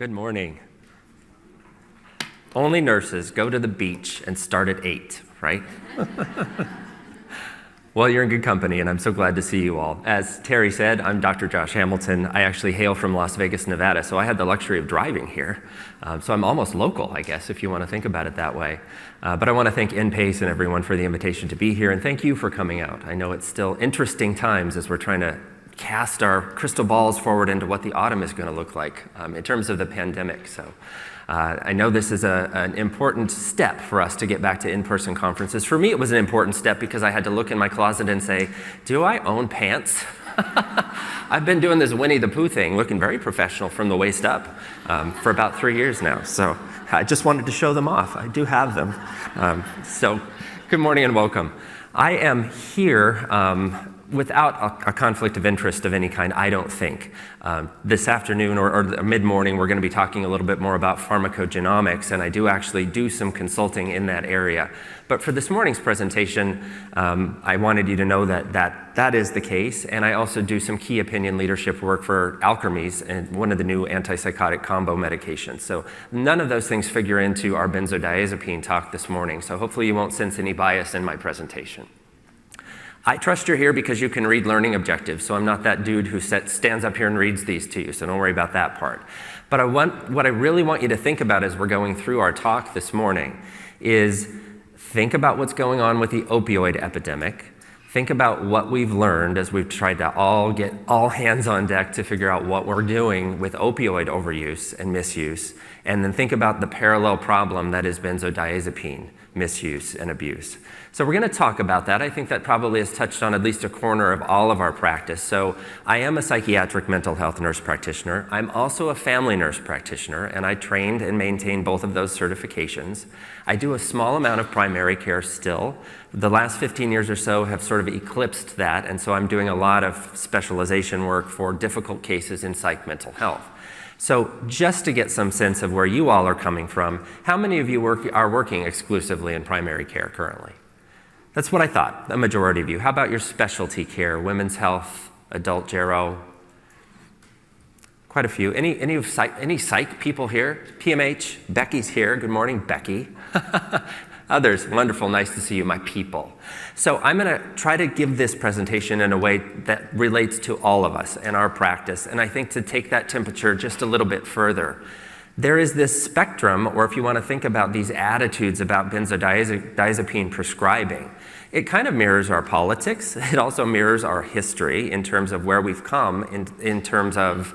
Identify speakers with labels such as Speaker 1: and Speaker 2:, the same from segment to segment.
Speaker 1: Good morning. Only nurses go to the beach and start at 8, right? Well, you're in good company, and I'm so glad to see you all. As Terry said, I'm Dr. Josh Hamilton. I actually hail from Las Vegas, Nevada, so I had the luxury of driving here. So I'm almost local, I guess, if you want to think about it that way. But I want to thank NPACE and everyone for the invitation to be here, and thank you for coming out. I know it's still interesting times as we're trying to cast our crystal balls forward into what the autumn is going to look like in terms of the pandemic. So I know this is an important step for us to get back to in-person conferences. For me, it was an important step because I had to look in my closet and say, do I own pants? I've been doing this Winnie the Pooh thing, looking very professional from the waist up for about 3 years now. So I just wanted to show them off. I do have them. So good morning and welcome. I am here without a conflict of interest of any kind, I don't think. This afternoon or mid-morning, we're going to be talking a little bit more about pharmacogenomics, and I do actually do some consulting in that area. But for this morning's presentation, I wanted you to know that is the case, and I also do some key opinion leadership work for Alkermes and one of the new antipsychotic combo medications. So none of those things figure into our benzodiazepine talk this morning, so hopefully you won't sense any bias in my presentation. I trust you're here because you can read learning objectives, so I'm not that dude who stands up here and reads these to you, so don't worry about that part. But what I really want you to think about as we're going through our talk this morning is think about what's going on with the opioid epidemic. Think about what we've learned as we've tried to all get all hands on deck to figure out what we're doing with opioid overuse and misuse, and then think about the parallel problem that is benzodiazepine misuse and abuse. So we're going to talk about that. I think that probably has touched on at least a corner of all of our practice. So I am a psychiatric mental health nurse practitioner. I'm also a family nurse practitioner, and I trained and maintain both of those certifications. I do a small amount of primary care still. The last 15 years or so have sort of eclipsed that, and so I'm doing a lot of specialization work for difficult cases in psych mental health. So just to get some sense of where you all are coming from, how many of you are working exclusively in primary care currently? That's what I thought, a majority of you. How about your specialty care, women's health, adult gero? Quite a few. Any psych people here? PMH, Becky's here. Good morning, Becky. Others, wonderful, nice to see you, my people. So I'm going to try to give this presentation in a way that relates to all of us and our practice, and I think to take that temperature just a little bit further. There is this spectrum, or if you want to think about these attitudes about benzodiazepine prescribing, it kind of mirrors our politics. It also mirrors our history in terms of where we've come in terms of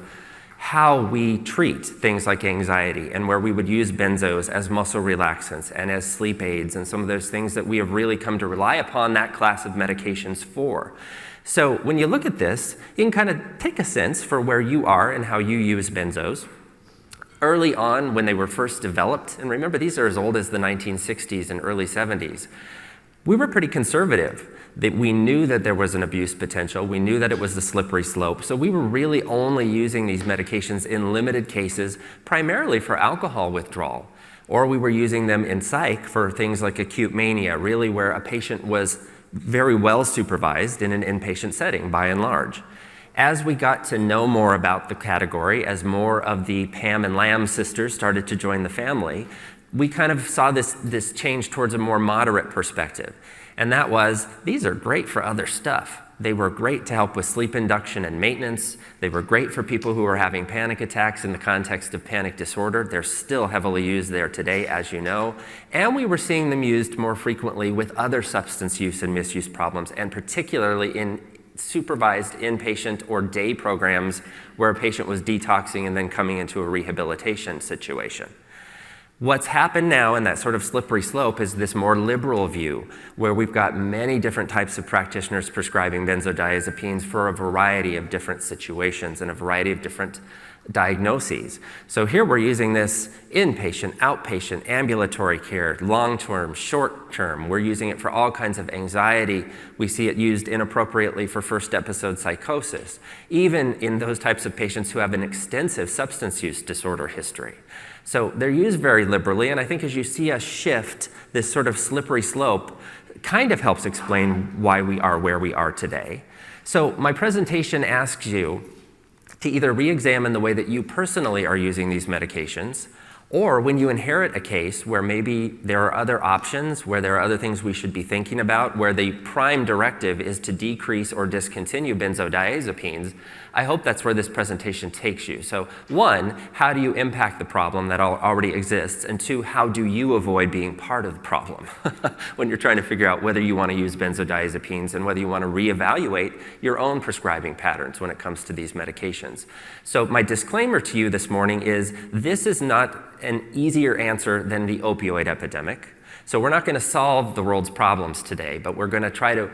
Speaker 1: how we treat things like anxiety and where we would use benzos as muscle relaxants and as sleep aids and some of those things that we have really come to rely upon that class of medications for. So when you look at this, you can kind of take a sense for where you are and how you use benzos. Early on when they were first developed, and remember these are as old as the 1960s and early 70s, we were pretty conservative. That we knew that there was an abuse potential. We knew that it was the slippery slope. So we were really only using these medications in limited cases, primarily for alcohol withdrawal. Or we were using them in psych for things like acute mania, really where a patient was very well supervised in an inpatient setting by and large. As we got to know more about the category, as more of the Pam and Lamb sisters started to join the family, we kind of saw this change towards a more moderate perspective. And that was, these are great for other stuff. They were great to help with sleep induction and maintenance. They were great for people who were having panic attacks in the context of panic disorder. They're still heavily used there today, as you know. And we were seeing them used more frequently with other substance use and misuse problems, and particularly in supervised inpatient or day programs where a patient was detoxing and then coming into a rehabilitation situation. What's happened now in that sort of slippery slope is this more liberal view where we've got many different types of practitioners prescribing benzodiazepines for a variety of different situations and a variety of different diagnoses. So here we're using this inpatient, outpatient, ambulatory care, long-term, short-term. We're using it for all kinds of anxiety. We see it used inappropriately for first episode psychosis, even in those types of patients who have an extensive substance use disorder history. So they're used very liberally, and I think as you see us shift this sort of slippery slope, kind of helps explain why we are where we are today. So my presentation asks you to either re-examine the way that you personally are using these medications, or when you inherit a case where maybe there are other options, where there are other things we should be thinking about, where the prime directive is to decrease or discontinue benzodiazepines, I hope that's where this presentation takes you. So one, how do you impact the problem that already exists? And two, how do you avoid being part of the problem when you're trying to figure out whether you want to use benzodiazepines and whether you want to reevaluate your own prescribing patterns when it comes to these medications. So my disclaimer to you this morning is this is not an easier answer than the opioid epidemic. So we're not going to solve the world's problems today, but we're going to try to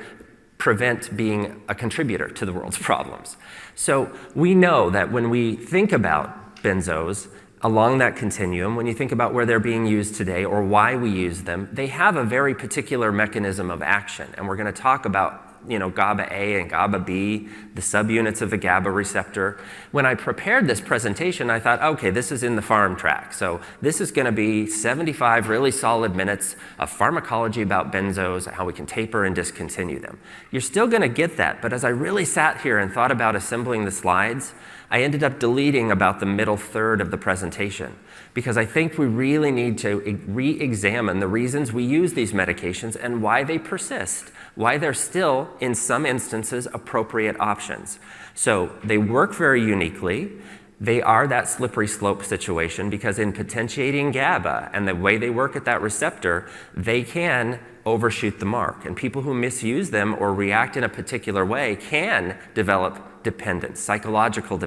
Speaker 1: prevent being a contributor to the world's problems. So we know that when we think about benzos along that continuum, when you think about where they're being used today or why we use them, they have a very particular mechanism of action. And we're going to talk about GABA A and GABA B, the subunits of the GABA receptor. When I prepared this presentation, I thought, okay, this is in the pharm track. So this is going to be 75 really solid minutes of pharmacology about benzos, how we can taper and discontinue them. You're still going to get that, but as I really sat here and thought about assembling the slides, I ended up deleting about the middle third of the presentation because I think we really need to re-examine the reasons we use these medications and why they persist, why they're still, in some instances, appropriate options. So they work very uniquely. They are that slippery slope situation because in potentiating GABA and the way they work at that receptor, they can overshoot the mark. And people who misuse them or react in a particular way can develop dependence, psychological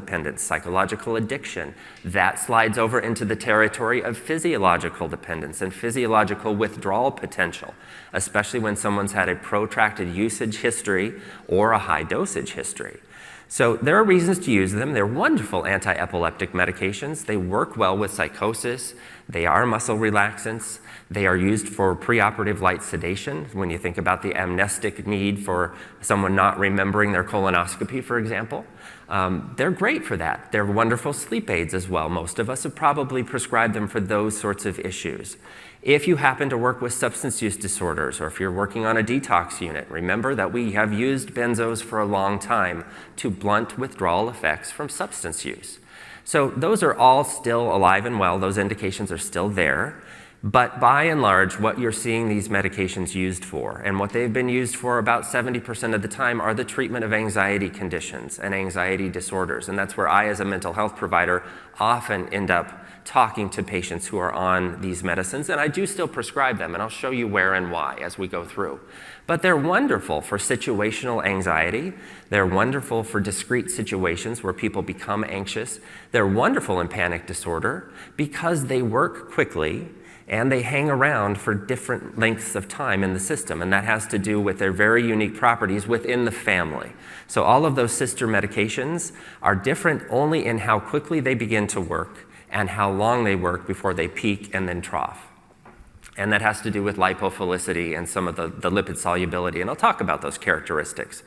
Speaker 1: addiction. That slides over into the territory of physiological dependence and physiological withdrawal potential, especially when someone's had a protracted usage history or a high dosage history. So there are reasons to use them. They're wonderful anti-epileptic medications. They work well with psychosis. They are muscle relaxants. They are used for preoperative light sedation. When you think about the amnestic need for someone not remembering their colonoscopy, for example, they're great for that. They're wonderful sleep aids as well. Most of us have probably prescribed them for those sorts of issues. If you happen to work with substance use disorders or if you're working on a detox unit, remember that we have used benzos for a long time to blunt withdrawal effects from substance use. So those are all still alive and well. Those indications are still there. But by and large, what you're seeing these medications used for, and what they've been used for about 70% of the time, are the treatment of anxiety conditions and anxiety disorders. And that's where I, as a mental health provider, often end up talking to patients who are on these medicines. And I do still prescribe them, and I'll show you where and why as we go through. But they're wonderful for situational anxiety. They're wonderful for discrete situations where people become anxious. They're wonderful in panic disorder because they work quickly and they hang around for different lengths of time in the system, and that has to do with their very unique properties within the family. So all of those sister medications are different only in how quickly they begin to work and how long they work before they peak and then trough. And that has to do with lipophilicity and some of the lipid solubility, and I'll talk about those characteristics.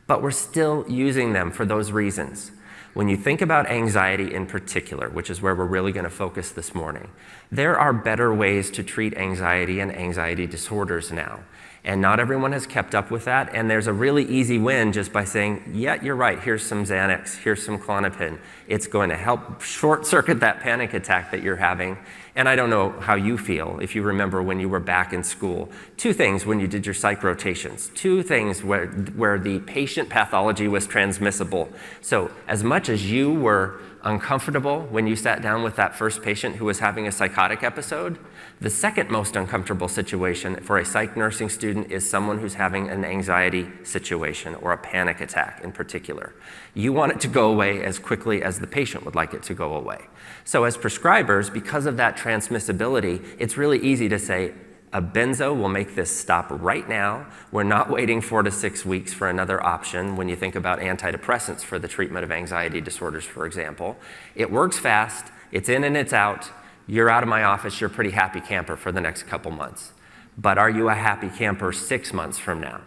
Speaker 1: But we're still using them for those reasons. When you think about anxiety in particular, which is where we're really going to focus this morning, there are better ways to treat anxiety and anxiety disorders now. And not everyone has kept up with that, and there's a really easy win just by saying, yeah, you're right, here's some Xanax, here's some Klonopin. It's going to help short-circuit that panic attack that you're having. And I don't know how you feel, if you remember when you were back in school. Two things when you did your psych rotations. Two things where the patient pathology was transmissible. So as much as you were uncomfortable when you sat down with that first patient who was having a psychotic episode, the second most uncomfortable situation for a psych nursing student is someone who's having an anxiety situation or a panic attack in particular. You want it to go away as quickly as the patient would like it to go away. So as prescribers, because of that transmissibility, it's really easy to say, a benzo will make this stop right now. We're not waiting 4 to 6 weeks for another option when you think about antidepressants for the treatment of anxiety disorders, for example. It works fast, it's in and it's out. You're out of my office, you're a pretty happy camper for the next couple months. But are you a happy camper 6 months from now?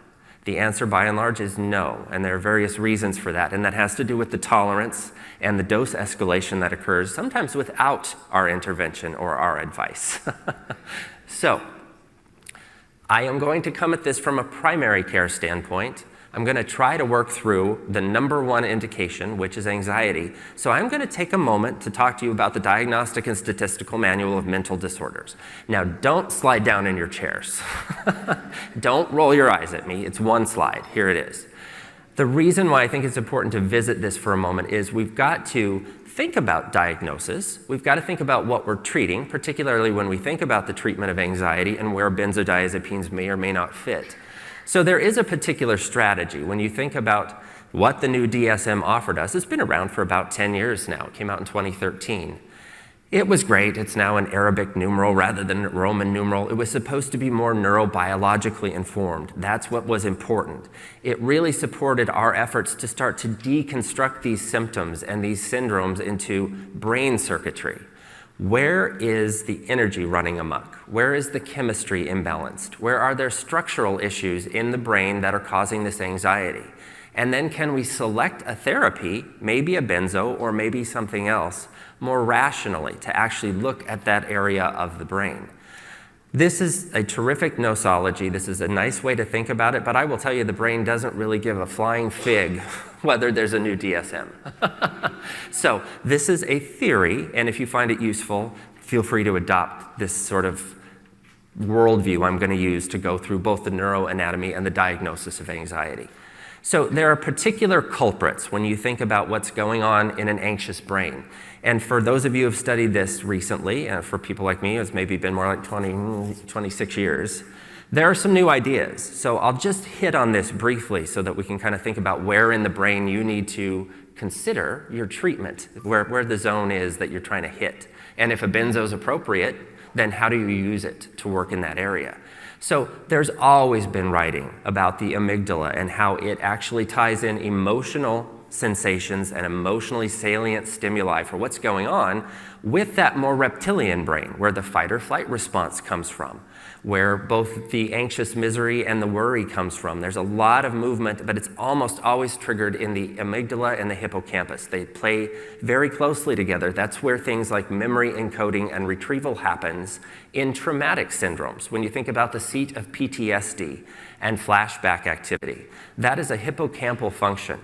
Speaker 1: The answer by and large is no, and there are various reasons for that, and that has to do with the tolerance and the dose escalation that occurs, sometimes without our intervention or our advice. So, I am going to come at this from a primary care standpoint, I'm going to try to work through the number one indication, which is anxiety. So I'm going to take a moment to talk to you about the Diagnostic and Statistical Manual of Mental Disorders. Now, don't slide down in your chairs. Don't roll your eyes at me. It's one slide. Here it is. The reason why I think it's important to visit this for a moment is we've got to think about diagnosis. We've got to think about what we're treating, particularly when we think about the treatment of anxiety and where benzodiazepines may or may not fit. So there is a particular strategy. When you think about what the new DSM offered us, it's been around for about 10 years now. It came out in 2013. It was great. It's now an Arabic numeral rather than a Roman numeral. It was supposed to be more neurobiologically informed. That's what was important. It really supported our efforts to start to deconstruct these symptoms and these syndromes into brain circuitry. Where is the energy running amok? Where is the chemistry imbalanced? Where are there structural issues in the brain that are causing this anxiety? And then can we select a therapy, maybe a benzo or maybe something else, more rationally to actually look at that area of the brain? This is a terrific nosology. This is a nice way to think about it, but I will tell you the brain doesn't really give a flying fig whether there's a new DSM. So this is a theory, and if you find it useful, feel free to adopt this sort of worldview I'm going to use to go through both the neuroanatomy and the diagnosis of anxiety. So there are particular culprits when you think about what's going on in an anxious brain. And for those of you who have studied this recently, and for people like me, it's maybe been more like 26 years, there are some new ideas. So I'll just hit on this briefly so that we can kind of think about where in the brain you need to consider your treatment, where the zone is that you're trying to hit. And if a benzo is appropriate, then how do you use it to work in that area? So there's always been writing about the amygdala and how it actually ties in emotional sensations and emotionally salient stimuli for what's going on with that more reptilian brain, where the fight or flight response comes from, where both the anxious misery and the worry comes from. There's a lot of movement, but it's almost always triggered in the amygdala and the hippocampus. They play very closely together. That's where things like memory encoding and retrieval happens in traumatic syndromes. When you think about the seat of PTSD and flashback activity, that is a hippocampal function.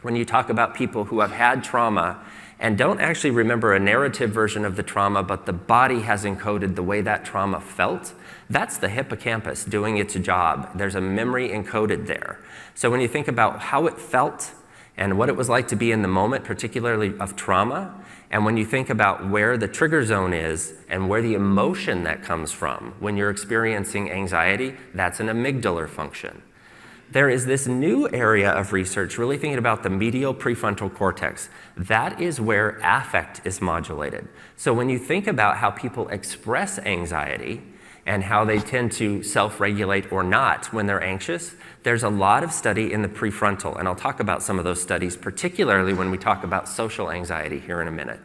Speaker 1: When you talk about people who have had trauma and don't actually remember a narrative version of the trauma, but the body has encoded the way that trauma felt, that's the hippocampus doing its job. There's a memory encoded there. So when you think about how it felt and what it was like to be in the moment, particularly of trauma, and when you think about where the trigger zone is and where the emotion that comes from when you're experiencing anxiety, that's an amygdala function. There is this new area of research really thinking about the medial prefrontal cortex. That is where affect is modulated. So when you think about how people express anxiety and how they tend to self-regulate or not when they're anxious, there's a lot of study in the prefrontal, and I'll talk about some of those studies, particularly when we talk about social anxiety here in a minute.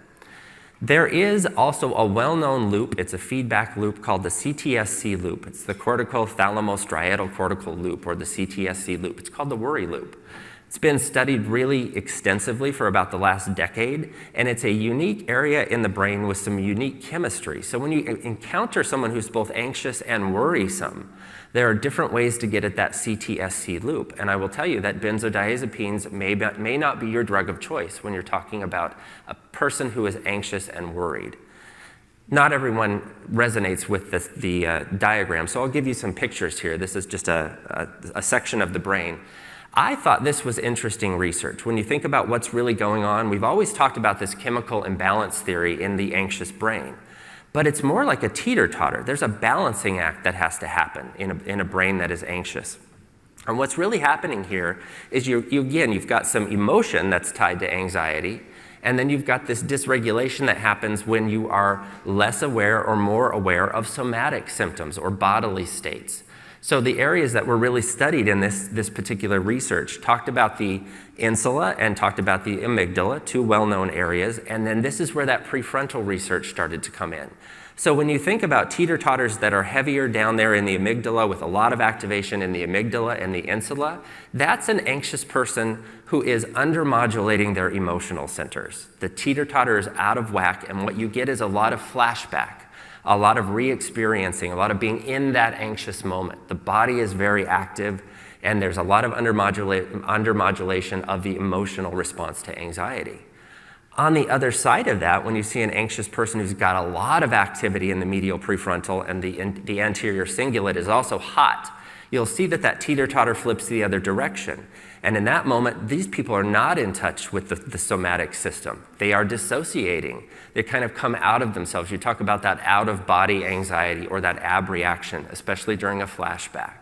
Speaker 1: There is also a well-known loop. It's a feedback loop called the CTSC loop. It's the cortico-thalamus-striatal cortical loop, or the CTSC loop. It's called the worry loop. It's been studied really extensively for about the last decade, and it's a unique area in the brain with some unique chemistry. So when you encounter someone who's both anxious and worrisome, there are different ways to get at that CTSC loop. And I will tell you that benzodiazepines may not be your drug of choice when you're talking about a person who is anxious and worried. Not everyone resonates with the diagram, so I'll give you some pictures here. This is just a section of the brain. I thought this was interesting research. When you think about what's really going on, we've always talked about this chemical imbalance theory in the anxious brain. But it's more like a teeter-totter. There's a balancing act that has to happen in a brain that is anxious. And what's really happening here is you've got some emotion that's tied to anxiety, and then you've got this dysregulation that happens when you are less aware or more aware of somatic symptoms or bodily states. So the areas that were really studied in this particular research talked about the insula and talked about the amygdala, two well-known areas, and then this is where that prefrontal research started to come in. So when you think about teeter-totters that are heavier down there in the amygdala with a lot of activation in the amygdala and the insula, that's an anxious person who is undermodulating their emotional centers. The teeter-totter is out of whack, and what you get is a lot of flashback, a lot of re-experiencing, a lot of being in that anxious moment. The body is very active. And there's a lot of undermodulation of the emotional response to anxiety. On the other side of that, when you see an anxious person who's got a lot of activity in the medial prefrontal and the anterior cingulate is also hot, you'll see that that teeter-totter flips the other direction. And in that moment, these people are not in touch with the somatic system. They are dissociating. They kind of come out of themselves. You talk about that out-of-body anxiety or that abreaction, especially during a flashback.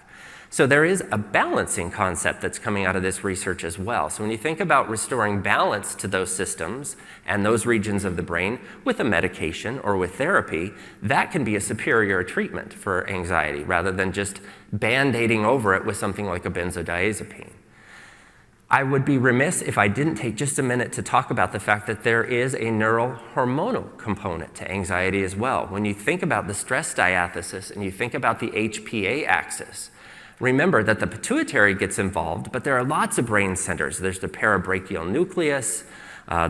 Speaker 1: So there is a balancing concept that's coming out of this research as well. So when you think about restoring balance to those systems and those regions of the brain with a medication or with therapy, that can be a superior treatment for anxiety rather than just band-aiding over it with something like a benzodiazepine. I would be remiss if I didn't take just a minute to talk about the fact that there is a neurohormonal component to anxiety as well. When you think about the stress diathesis and you think about the HPA axis, remember that the pituitary gets involved, but there are lots of brain centers. There's the parabrachial nucleus,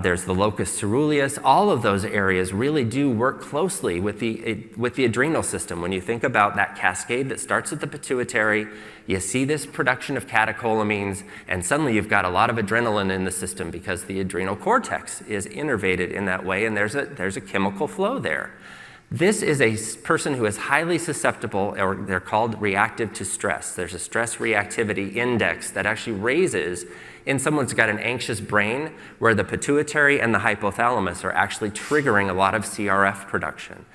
Speaker 1: there's the locus ceruleus. All of those areas really do work closely with the adrenal system. When you think about that cascade that starts at the pituitary, you see this production of catecholamines, and suddenly you've got a lot of adrenaline in the system because the adrenal cortex is innervated in that way, and there's a chemical flow there. This is a person who is highly susceptible, or they're called reactive to stress. There's a stress reactivity index that actually raises in someone who's got an anxious brain where the pituitary and the hypothalamus are actually triggering a lot of CRF production.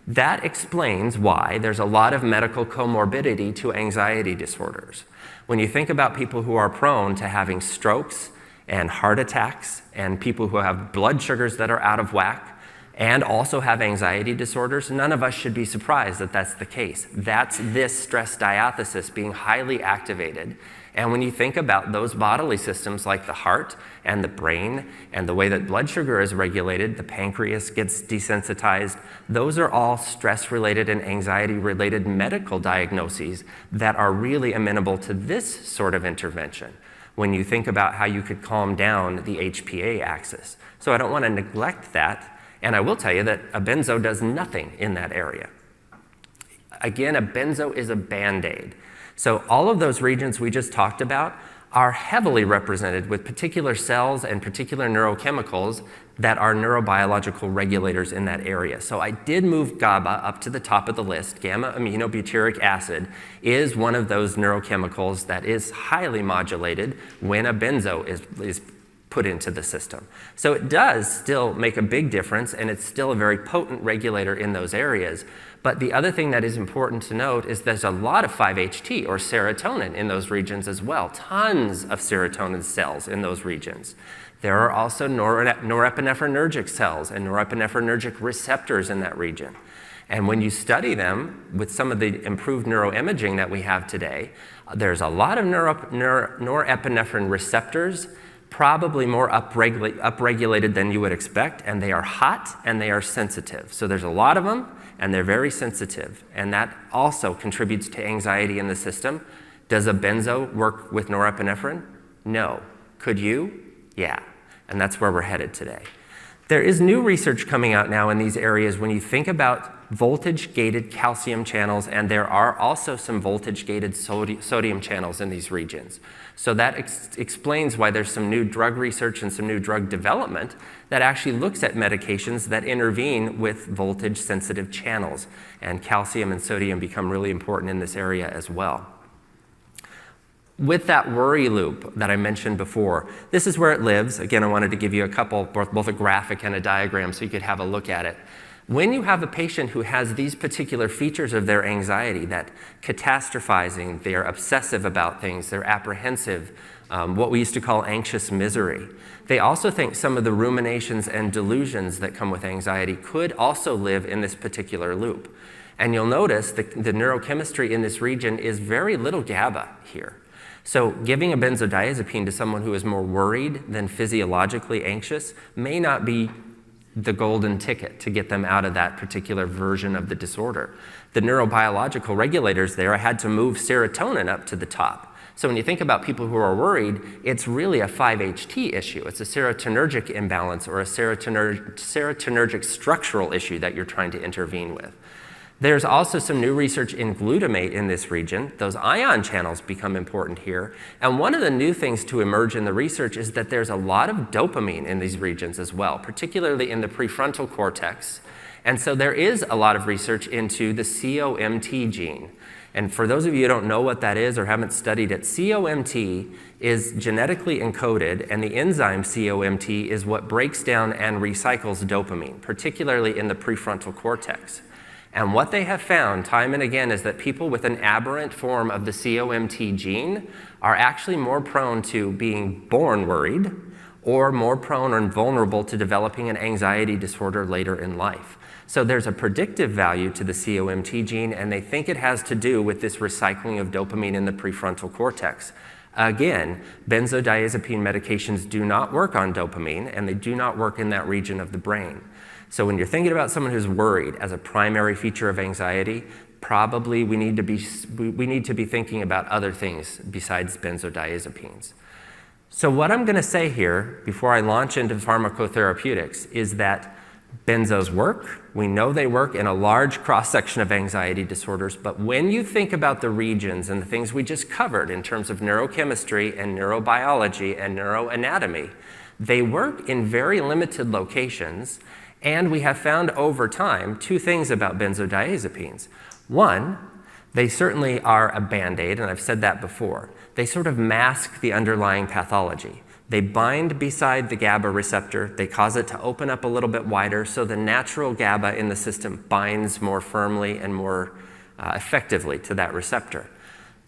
Speaker 1: That explains why there's a lot of medical comorbidity to anxiety disorders. When you think about people who are prone to having strokes and heart attacks and people who have blood sugars that are out of whack, and also have anxiety disorders, none of us should be surprised that that's the case. That's this stress diathesis being highly activated. And when you think about those bodily systems like the heart and the brain and the way that blood sugar is regulated, the pancreas gets desensitized, those are all stress-related and anxiety-related medical diagnoses that are really amenable to this sort of intervention when you think about how you could calm down the HPA axis. So I don't want to neglect that. And I will tell you that a benzo does nothing in that area. Again, a benzo is a Band-Aid. So all of those regions we just talked about are heavily represented with particular cells and particular neurochemicals that are neurobiological regulators in that area. So I did move GABA up to the top of the list. Gamma-aminobutyric acid is one of those neurochemicals that is highly modulated when a benzo is put into the system. So it does still make a big difference, and it's still a very potent regulator in those areas. But the other thing that is important to note is there's a lot of 5-HT or serotonin in those regions as well. Tons of serotonin cells in those regions. There are also norepinephrinergic cells and norepinephrinergic receptors in that region. And when you study them with some of the improved neuroimaging that we have today, there's a lot of norepinephrine receptors, probably more upregulated than you would expect, and they are hot and they are sensitive. So there's a lot of them, and they're very sensitive, and that also contributes to anxiety in the system. Does a benzo work with norepinephrine? No. Could you? Yeah, and that's where we're headed today. There is new research coming out now in these areas when you think about voltage-gated calcium channels, and there are also some voltage-gated sodium channels in these regions. So that explains why there's some new drug research and some new drug development that actually looks at medications that intervene with voltage-sensitive channels, and calcium and sodium become really important in this area as well. With that worry loop that I mentioned before, this is where it lives. Again, I wanted to give you a couple, both a graphic and a diagram so you could have a look at it. When you have a patient who has these particular features of their anxiety, that catastrophizing, they're obsessive about things, they're apprehensive, what we used to call anxious misery. They also think some of the ruminations and delusions that come with anxiety could also live in this particular loop. And you'll notice the neurochemistry in this region is very little GABA here. So giving a benzodiazepine to someone who is more worried than physiologically anxious may not be the golden ticket to get them out of that particular version of the disorder. The neurobiological regulators there had to move serotonin up to the top. So when you think about people who are worried, it's really a 5-HT issue. It's a serotonergic imbalance or a serotonergic structural issue that you're trying to intervene with. There's also some new research in glutamate in this region. Those ion channels become important here. And one of the new things to emerge in the research is that there's a lot of dopamine in these regions as well, particularly in the prefrontal cortex. And so there is a lot of research into the COMT gene. And for those of you who don't know what that is or haven't studied it, COMT is genetically encoded, and the enzyme COMT is what breaks down and recycles dopamine, particularly in the prefrontal cortex. And what they have found time and again is that people with an aberrant form of the COMT gene are actually more prone to being born worried or more prone and vulnerable to developing an anxiety disorder later in life. So there's a predictive value to the COMT gene, and they think it has to do with this recycling of dopamine in the prefrontal cortex. Again, benzodiazepine medications do not work on dopamine, and they do not work in that region of the brain. So when you're thinking about someone who's worried as a primary feature of anxiety, probably we need to be thinking about other things besides benzodiazepines. So what I'm going to say here before I launch into pharmacotherapeutics is that benzos work. We know they work in a large cross-section of anxiety disorders, but when you think about the regions and the things we just covered in terms of neurochemistry and neurobiology and neuroanatomy, they work in very limited locations. And we have found over time two things about benzodiazepines. One, they certainly are a Band-Aid, and I've said that before. They sort of mask the underlying pathology. They bind beside the GABA receptor. They cause it to open up a little bit wider, so the natural GABA in the system binds more firmly and more effectively to that receptor.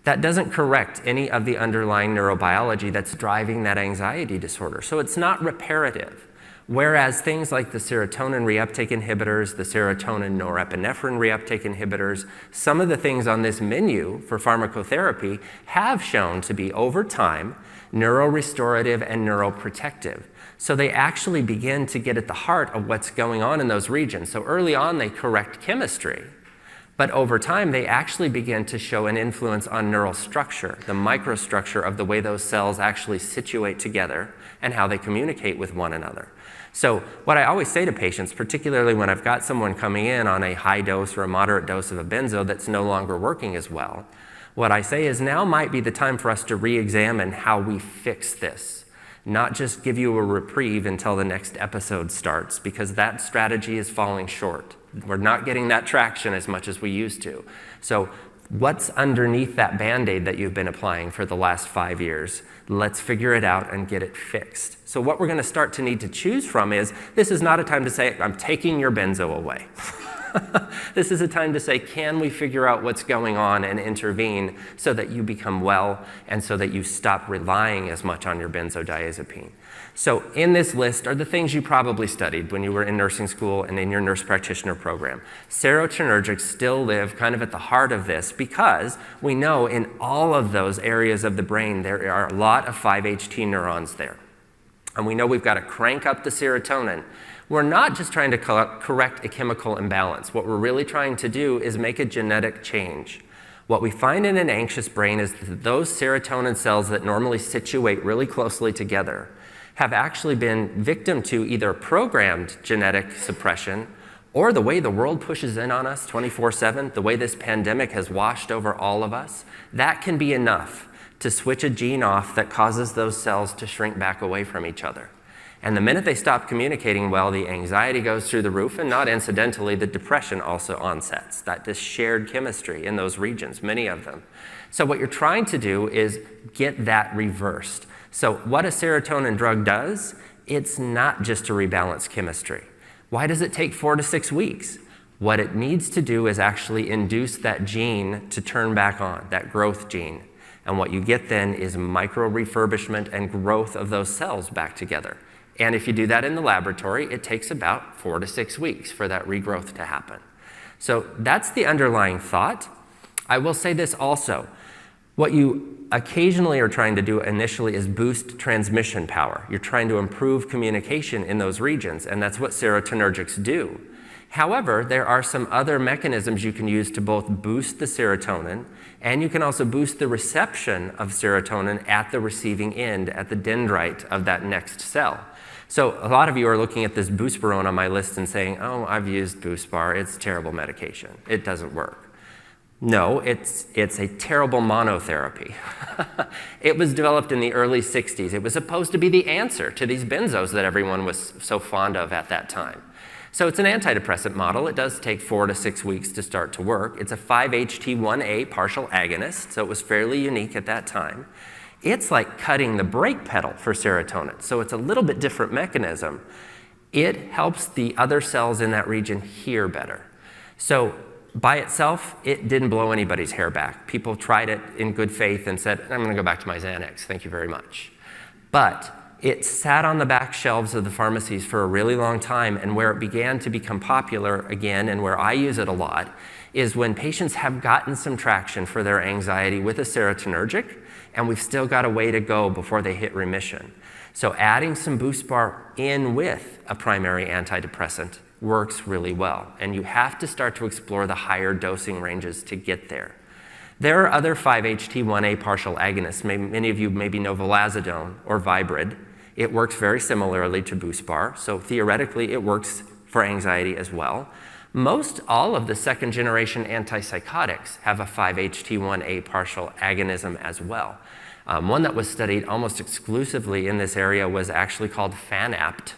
Speaker 1: That doesn't correct any of the underlying neurobiology that's driving that anxiety disorder, so it's not reparative. Whereas things like the serotonin reuptake inhibitors, the serotonin norepinephrine reuptake inhibitors, some of the things on this menu for pharmacotherapy have shown to be, over time, neurorestorative and neuroprotective. So they actually begin to get at the heart of what's going on in those regions. So early on, they correct chemistry. But over time, they actually begin to show an influence on neural structure, the microstructure of the way those cells actually situate together and how they communicate with one another. So what I always say to patients, particularly when I've got someone coming in on a high dose or a moderate dose of a benzo that's no longer working as well, what I say is now might be the time for us to re-examine how we fix this, not just give you a reprieve until the next episode starts, because that strategy is falling short. We're not getting that traction as much as we used to. So what's underneath that Band-Aid that you've been applying for the last 5 years? Let's figure it out and get it fixed. So what we're going to start to need to choose from is, this is not a time to say, I'm taking your benzo away. This is a time to say, can we figure out what's going on and intervene so that you become well and so that you stop relying as much on your benzodiazepine? So in this list are the things you probably studied when you were in nursing school and in your nurse practitioner program. Serotonergics still live kind of at the heart of this because we know in all of those areas of the brain there are a lot of 5-HT neurons there. And we know we've got to crank up the serotonin. We're not just trying to correct a chemical imbalance. What we're really trying to do is make a genetic change. What we find in an anxious brain is that those serotonin cells that normally situate really closely together have actually been victim to either programmed genetic suppression or the way the world pushes in on us 24/7, the way this pandemic has washed over all of us. That can be enough to switch a gene off that causes those cells to shrink back away from each other. And the minute they stop communicating well, the anxiety goes through the roof, and not incidentally, the depression also onsets. This shared chemistry in those regions, many of them. So what you're trying to do is get that reversed. So what a serotonin drug does, it's not just to rebalance chemistry. Why does it take 4 to 6 weeks? What it needs to do is actually induce that gene to turn back on, that growth gene. And what you get then is micro-refurbishment and growth of those cells back together. And if you do that in the laboratory, it takes about 4 to 6 weeks for that regrowth to happen. So that's the underlying thought. I will say this also. What you occasionally are trying to do initially is boost transmission power. You're trying to improve communication in those regions, and that's what serotonergics do. However, there are some other mechanisms you can use to both boost the serotonin, and you can also boost the reception of serotonin at the receiving end, at the dendrite of that next cell. So a lot of you are looking at this buspirone on my list and saying, oh, I've used Buspar, it's terrible medication, it doesn't work. No, it's a terrible monotherapy. It was developed in the early 60s. It was supposed to be the answer to these benzos that everyone was so fond of at that time. So it's an antidepressant model. It does take 4 to 6 weeks to start to work. It's a 5-HT1A partial agonist, so it was fairly unique at that time. It's like cutting the brake pedal for serotonin, so it's a little bit different mechanism. It helps the other cells in that region hear better. So by itself, it didn't blow anybody's hair back. People tried it in good faith and said, I'm going to go back to my Xanax, thank you very much. But it sat on the back shelves of the pharmacies for a really long time, and where it began to become popular again, and where I use it a lot, is when patients have gotten some traction for their anxiety with a serotonergic, and we've still got a way to go before they hit remission. So adding some Buspar in with a primary antidepressant works really well, and you have to start to explore the higher dosing ranges to get there. There are other 5-HT1A partial agonists. Many of you maybe know vilazodone or Vibrid. It works very similarly to Buspar, so theoretically it works for anxiety as well. Most all of the second generation antipsychotics have a 5-HT1A partial agonism as well. One that was studied almost exclusively in this area was actually called FAANP,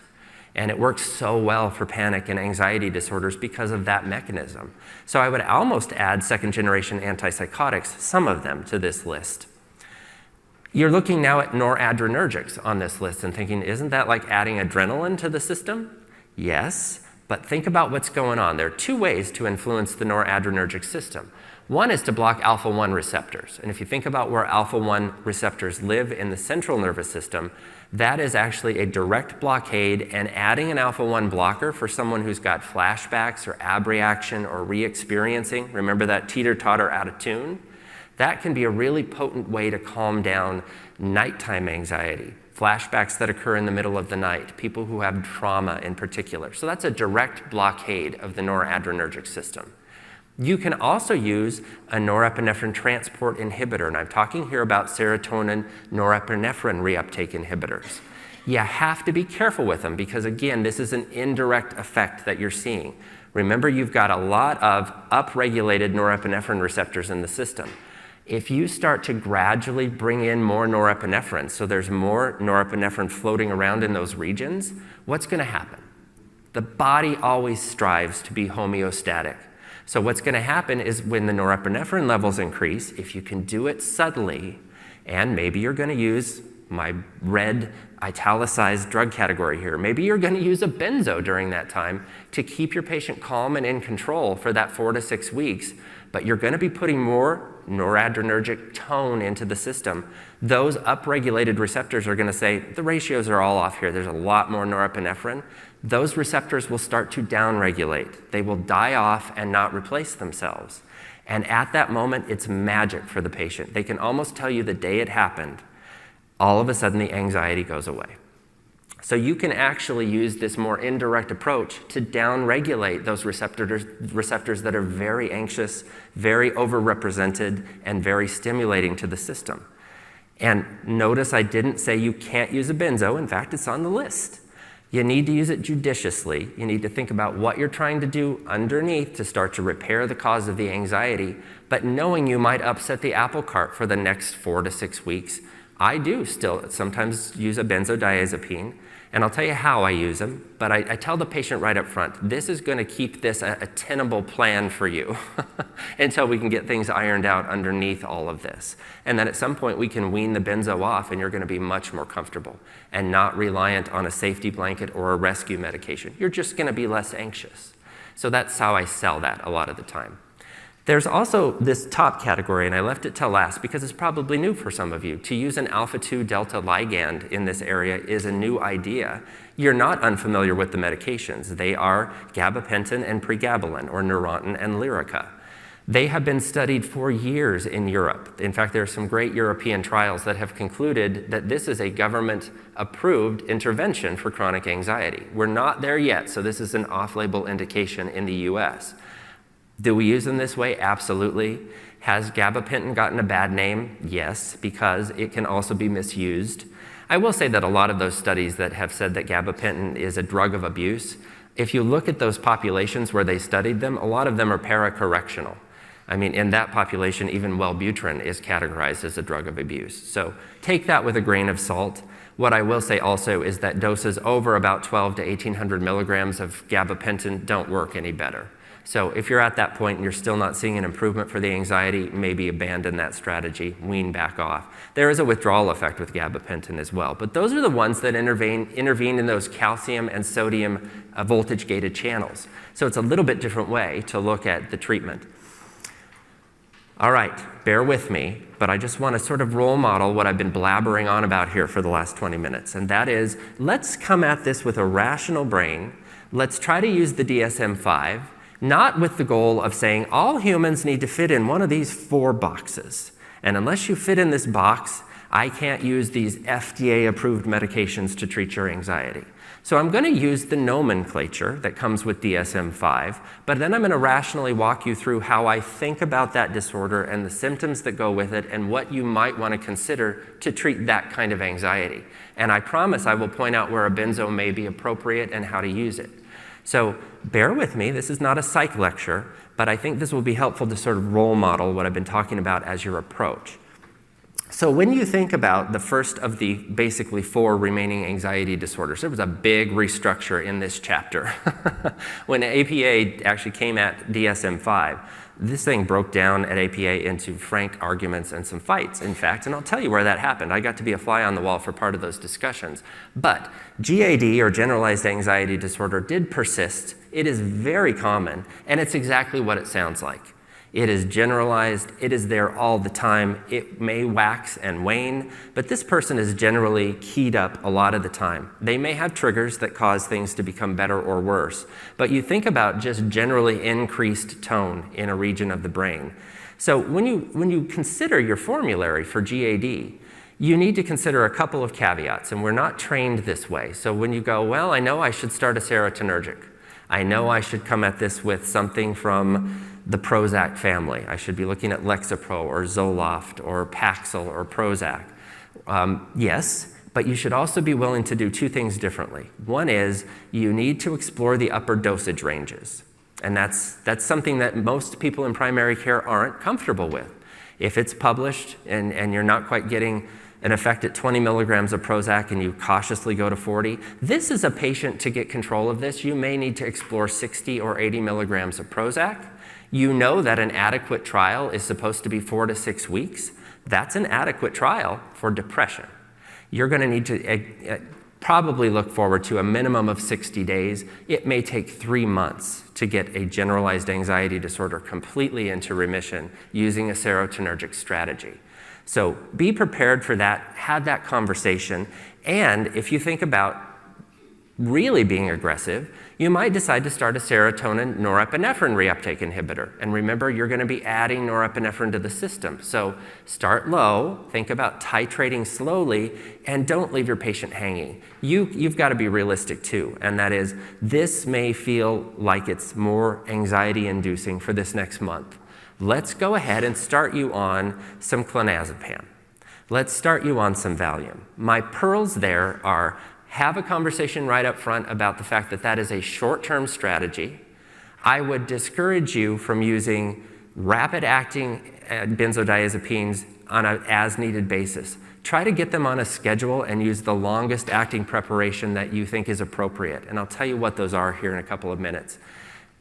Speaker 1: and it works so well for panic and anxiety disorders because of that mechanism. So I would almost add second generation antipsychotics, some of them, to this list. You're looking now at noradrenergics on this list and thinking, isn't that like adding adrenaline to the system? Yes, but think about what's going on. There are 2 ways to influence the noradrenergic system. One is to block alpha-1 receptors. And if you think about where alpha-1 receptors live in the central nervous system, that is actually a direct blockade, and adding an alpha-1 blocker for someone who's got flashbacks or abreaction or re-experiencing, remember that teeter-totter out of tune? That can be a really potent way to calm down nighttime anxiety, flashbacks that occur in the middle of the night, people who have trauma in particular. So that's a direct blockade of the noradrenergic system. You can also use a norepinephrine transport inhibitor, and I'm talking here about serotonin norepinephrine reuptake inhibitors. You have to be careful with them because, again, this is an indirect effect that you're seeing. Remember, you've got a lot of upregulated norepinephrine receptors in the system. If you start to gradually bring in more norepinephrine, so there's more norepinephrine floating around in those regions, what's going to happen? The body always strives to be homeostatic. So what's going to happen is when the norepinephrine levels increase, if you can do it subtly, and maybe you're going to use my red italicized drug category here, maybe you're going to use a benzo during that time to keep your patient calm and in control for that 4 to 6 weeks, but you're going to be putting more noradrenergic tone into the system. Those upregulated receptors are going to say, the ratios are all off here, there's a lot more norepinephrine. Those receptors will start to downregulate. They will die off and not replace themselves. And at that moment, it's magic for the patient. They can almost tell you the day it happened. All of a sudden, the anxiety goes away. So you can actually use this more indirect approach to downregulate those receptors that are very anxious, very overrepresented, and very stimulating to the system. And notice I didn't say you can't use a benzo. In fact, it's on the list. You need to use it judiciously. You need to think about what you're trying to do underneath to start to repair the cause of the anxiety, but knowing you might upset the apple cart for the next 4 to 6 weeks. I do still sometimes use a benzodiazepine, and I'll tell you how I use them, but I tell the patient right up front, this is going to keep this a tenable plan for you until we can get things ironed out underneath all of this. And then at some point we can wean the benzo off and you're going to be much more comfortable and not reliant on a safety blanket or a rescue medication. You're just going to be less anxious. So that's how I sell that a lot of the time. There's also this top category, and I left it till last because it's probably new for some of you. To use an alpha-2 delta ligand in this area is a new idea. You're not unfamiliar with the medications. They are gabapentin and pregabalin, or Neurontin and Lyrica. They have been studied for years in Europe. In fact, there are some great European trials that have concluded that this is a government-approved intervention for chronic anxiety. We're not there yet, so this is an off-label indication in the US. Do we use them this way? Absolutely. Has gabapentin gotten a bad name? Yes, because it can also be misused. I will say that a lot of those studies that have said that gabapentin is a drug of abuse, if you look at those populations where they studied them, a lot of them are paracorrectional. I mean, in that population, even Wellbutrin is categorized as a drug of abuse. So take that with a grain of salt. What I will say also is that doses over about 12 to 1800 milligrams of gabapentin don't work any better. So if you're at that point and you're still not seeing an improvement for the anxiety, maybe abandon that strategy, wean back off. There is a withdrawal effect with gabapentin as well, but those are the ones that intervene in those calcium and sodium voltage-gated channels. So it's a little bit different way to look at the treatment. All right, bear with me, but I just want to sort of role model what I've been blabbering on about here for the last 20 minutes, and that is, let's come at this with a rational brain. Let's try to use the DSM-5, not with the goal of saying all humans need to fit in one of these 4 boxes. And unless you fit in this box, I can't use these FDA-approved medications to treat your anxiety. So I'm going to use the nomenclature that comes with DSM-5, but then I'm going to rationally walk you through how I think about that disorder and the symptoms that go with it and what you might want to consider to treat that kind of anxiety. And I promise I will point out where a benzo may be appropriate and how to use it. So bear with me, this is not a psych lecture, but I think this will be helpful to sort of role model what I've been talking about as your approach. So when you think about the first of the basically 4 remaining anxiety disorders, there was a big restructure in this chapter. When APA actually came at DSM-5, this thing broke down at APA into frank arguments and some fights, in fact, and I'll tell you where that happened. I got to be a fly on the wall for part of those discussions. But GAD, or generalized anxiety disorder, did persist. It is very common, and it's exactly what it sounds like. It is generalized, it is there all the time. It may wax and wane, but this person is generally keyed up a lot of the time. They may have triggers that cause things to become better or worse, but you think about just generally increased tone in a region of the brain. So when you consider your formulary for GAD, you need to consider a couple of caveats, and we're not trained this way. So when you go, well, I know I should start a serotonergic. I know I should come at this with something from the Prozac family. I should be looking at Lexapro or Zoloft or Paxil or Prozac. Yes, but you should also be willing to do 2 things differently. One is you need to explore the upper dosage ranges. And that's something that most people in primary care aren't comfortable with. If it's published and you're not quite getting an effect at 20 milligrams of Prozac and you cautiously go to 40, this is a patient, to get control of this, you may need to explore 60 or 80 milligrams of Prozac. You know that an adequate trial is supposed to be 4 to 6 weeks. That's an adequate trial for depression. You're going to need to probably look forward to a minimum of 60 days. It may take 3 months to get a generalized anxiety disorder completely into remission using a serotonergic strategy. So be prepared for that, have that conversation, and if you think about really being aggressive, you might decide to start a serotonin norepinephrine reuptake inhibitor. And remember, you're going to be adding norepinephrine to the system. So start low, think about titrating slowly, and don't leave your patient hanging. You've got to be realistic too, and that is, this may feel like it's more anxiety-inducing for this next month. Let's go ahead and start you on some clonazepam. Let's start you on some Valium. My pearls there are, have a conversation right up front about the fact that that is a short-term strategy. I would discourage you from using rapid-acting benzodiazepines on an as-needed basis. Try to get them on a schedule and use the longest-acting preparation that you think is appropriate. And I'll tell you what those are here in a couple of minutes.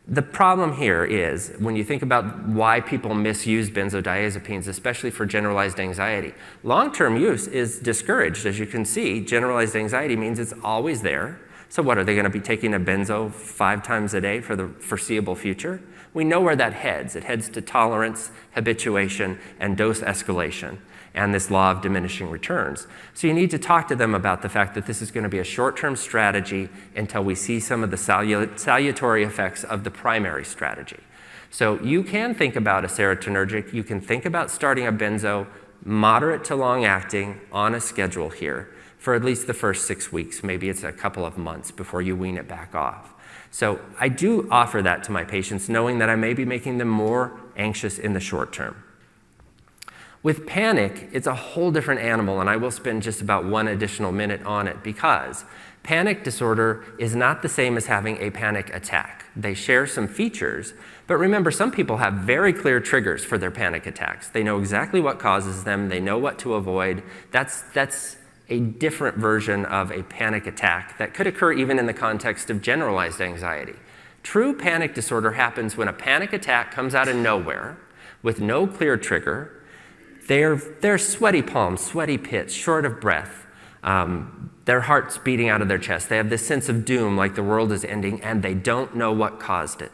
Speaker 1: The problem here is, when you think about why people misuse benzodiazepines, especially for generalized anxiety, long-term use is discouraged. As you can see, generalized anxiety means it's always there. So what, are they going to be taking a benzo 5 times a day for the foreseeable future? We know where that heads. It heads to tolerance, habituation, and dose escalation, and this law of diminishing returns. So you need to talk to them about the fact that this is going to be a short-term strategy until we see some of the salutary effects of the primary strategy. So you can think about a serotonergic, you can think about starting a benzo, moderate to long acting on a schedule here for at least the first 6 weeks. Maybe it's a couple of months before you wean it back off. So I do offer that to my patients, knowing that I may be making them more anxious in the short term. With panic, it's a whole different animal, and I will spend just about 1 additional minute on it because panic disorder is not the same as having a panic attack. They share some features, but remember, some people have very clear triggers for their panic attacks. They know exactly what causes them. They know what to avoid. That's a different version of a panic attack that could occur even in the context of generalized anxiety. True panic disorder happens when a panic attack comes out of nowhere with no clear trigger. They're sweaty palms, sweaty pits, short of breath. Their heart's beating out of their chest. They have this sense of doom, like the world is ending, and they don't know what caused it.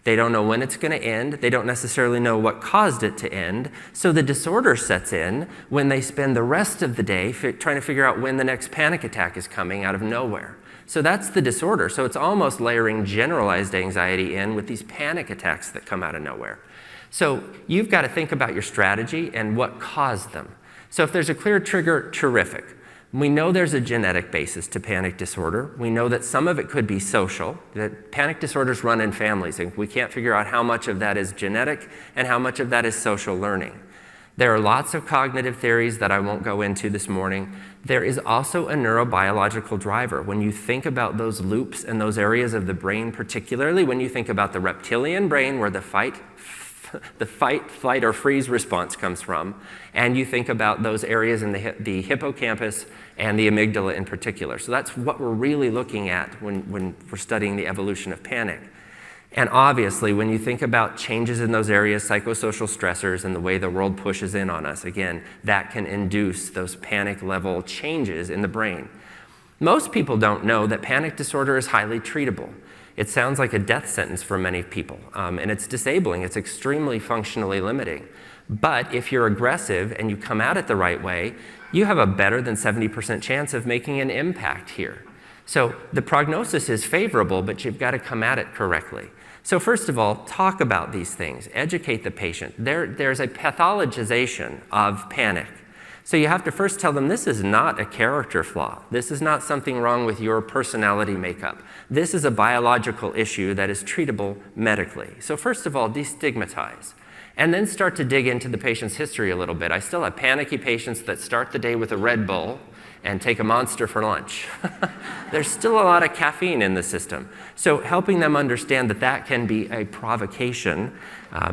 Speaker 1: They don't know when it's going to end. They don't necessarily know what caused it to end. So the disorder sets in when they spend the rest of the day trying to figure out when the next panic attack is coming out of nowhere. So that's the disorder. So it's almost layering generalized anxiety in with these panic attacks that come out of nowhere. So you've got to think about your strategy and what caused them. So if there's a clear trigger, terrific. We know there's a genetic basis to panic disorder. We know that some of it could be social, that panic disorders run in families, and we can't figure out how much of that is genetic and how much of that is social learning. There are lots of cognitive theories that I won't go into this morning. There is also a neurobiological driver. When you think about those loops and those areas of the brain, particularly when you think about the reptilian brain where the fight, flight, or freeze response comes from, and you think about those areas in the hippocampus and the amygdala in particular. So that's what we're really looking at when we're studying the evolution of panic. And obviously, when you think about changes in those areas, psychosocial stressors and the way the world pushes in on us, again, that can induce those panic level changes in the brain. Most people don't know that panic disorder is highly treatable. It sounds like a death sentence for many people, and it's disabling. It's extremely functionally limiting. But if you're aggressive and you come at it the right way, you have a better than 70% chance of making an impact here. So the prognosis is favorable, but you've got to come at it correctly. So first of all, talk about these things. Educate the patient. There's a pathologization of panic. So you have to first tell them this is not a character flaw. This is not something wrong with your personality makeup. This is a biological issue that is treatable medically. So first of all, destigmatize. And then start to dig into the patient's history a little bit. I still have panicky patients that start the day with a Red Bull and take a Monster for lunch. There's still a lot of caffeine in the system. So helping them understand that that can be a provocation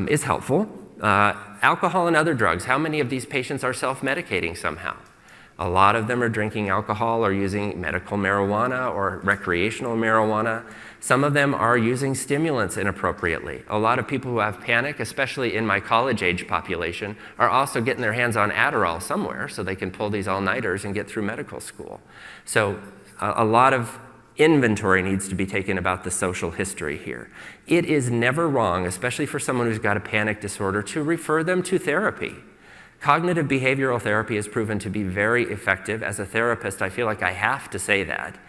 Speaker 1: is helpful. Alcohol and other drugs. How many of these patients are self-medicating somehow? A lot of them are drinking alcohol or using medical marijuana or recreational marijuana. Some of them are using stimulants inappropriately. A lot of people who have panic, especially in my college-age population, are also getting their hands on Adderall somewhere so they can pull these all-nighters and get through medical school. So a lot of inventory needs to be taken about the social history here. It is never wrong, especially for someone who's got a panic disorder, to refer them to therapy. Cognitive behavioral therapy has proven to be very effective. As a therapist, I feel like I have to say that.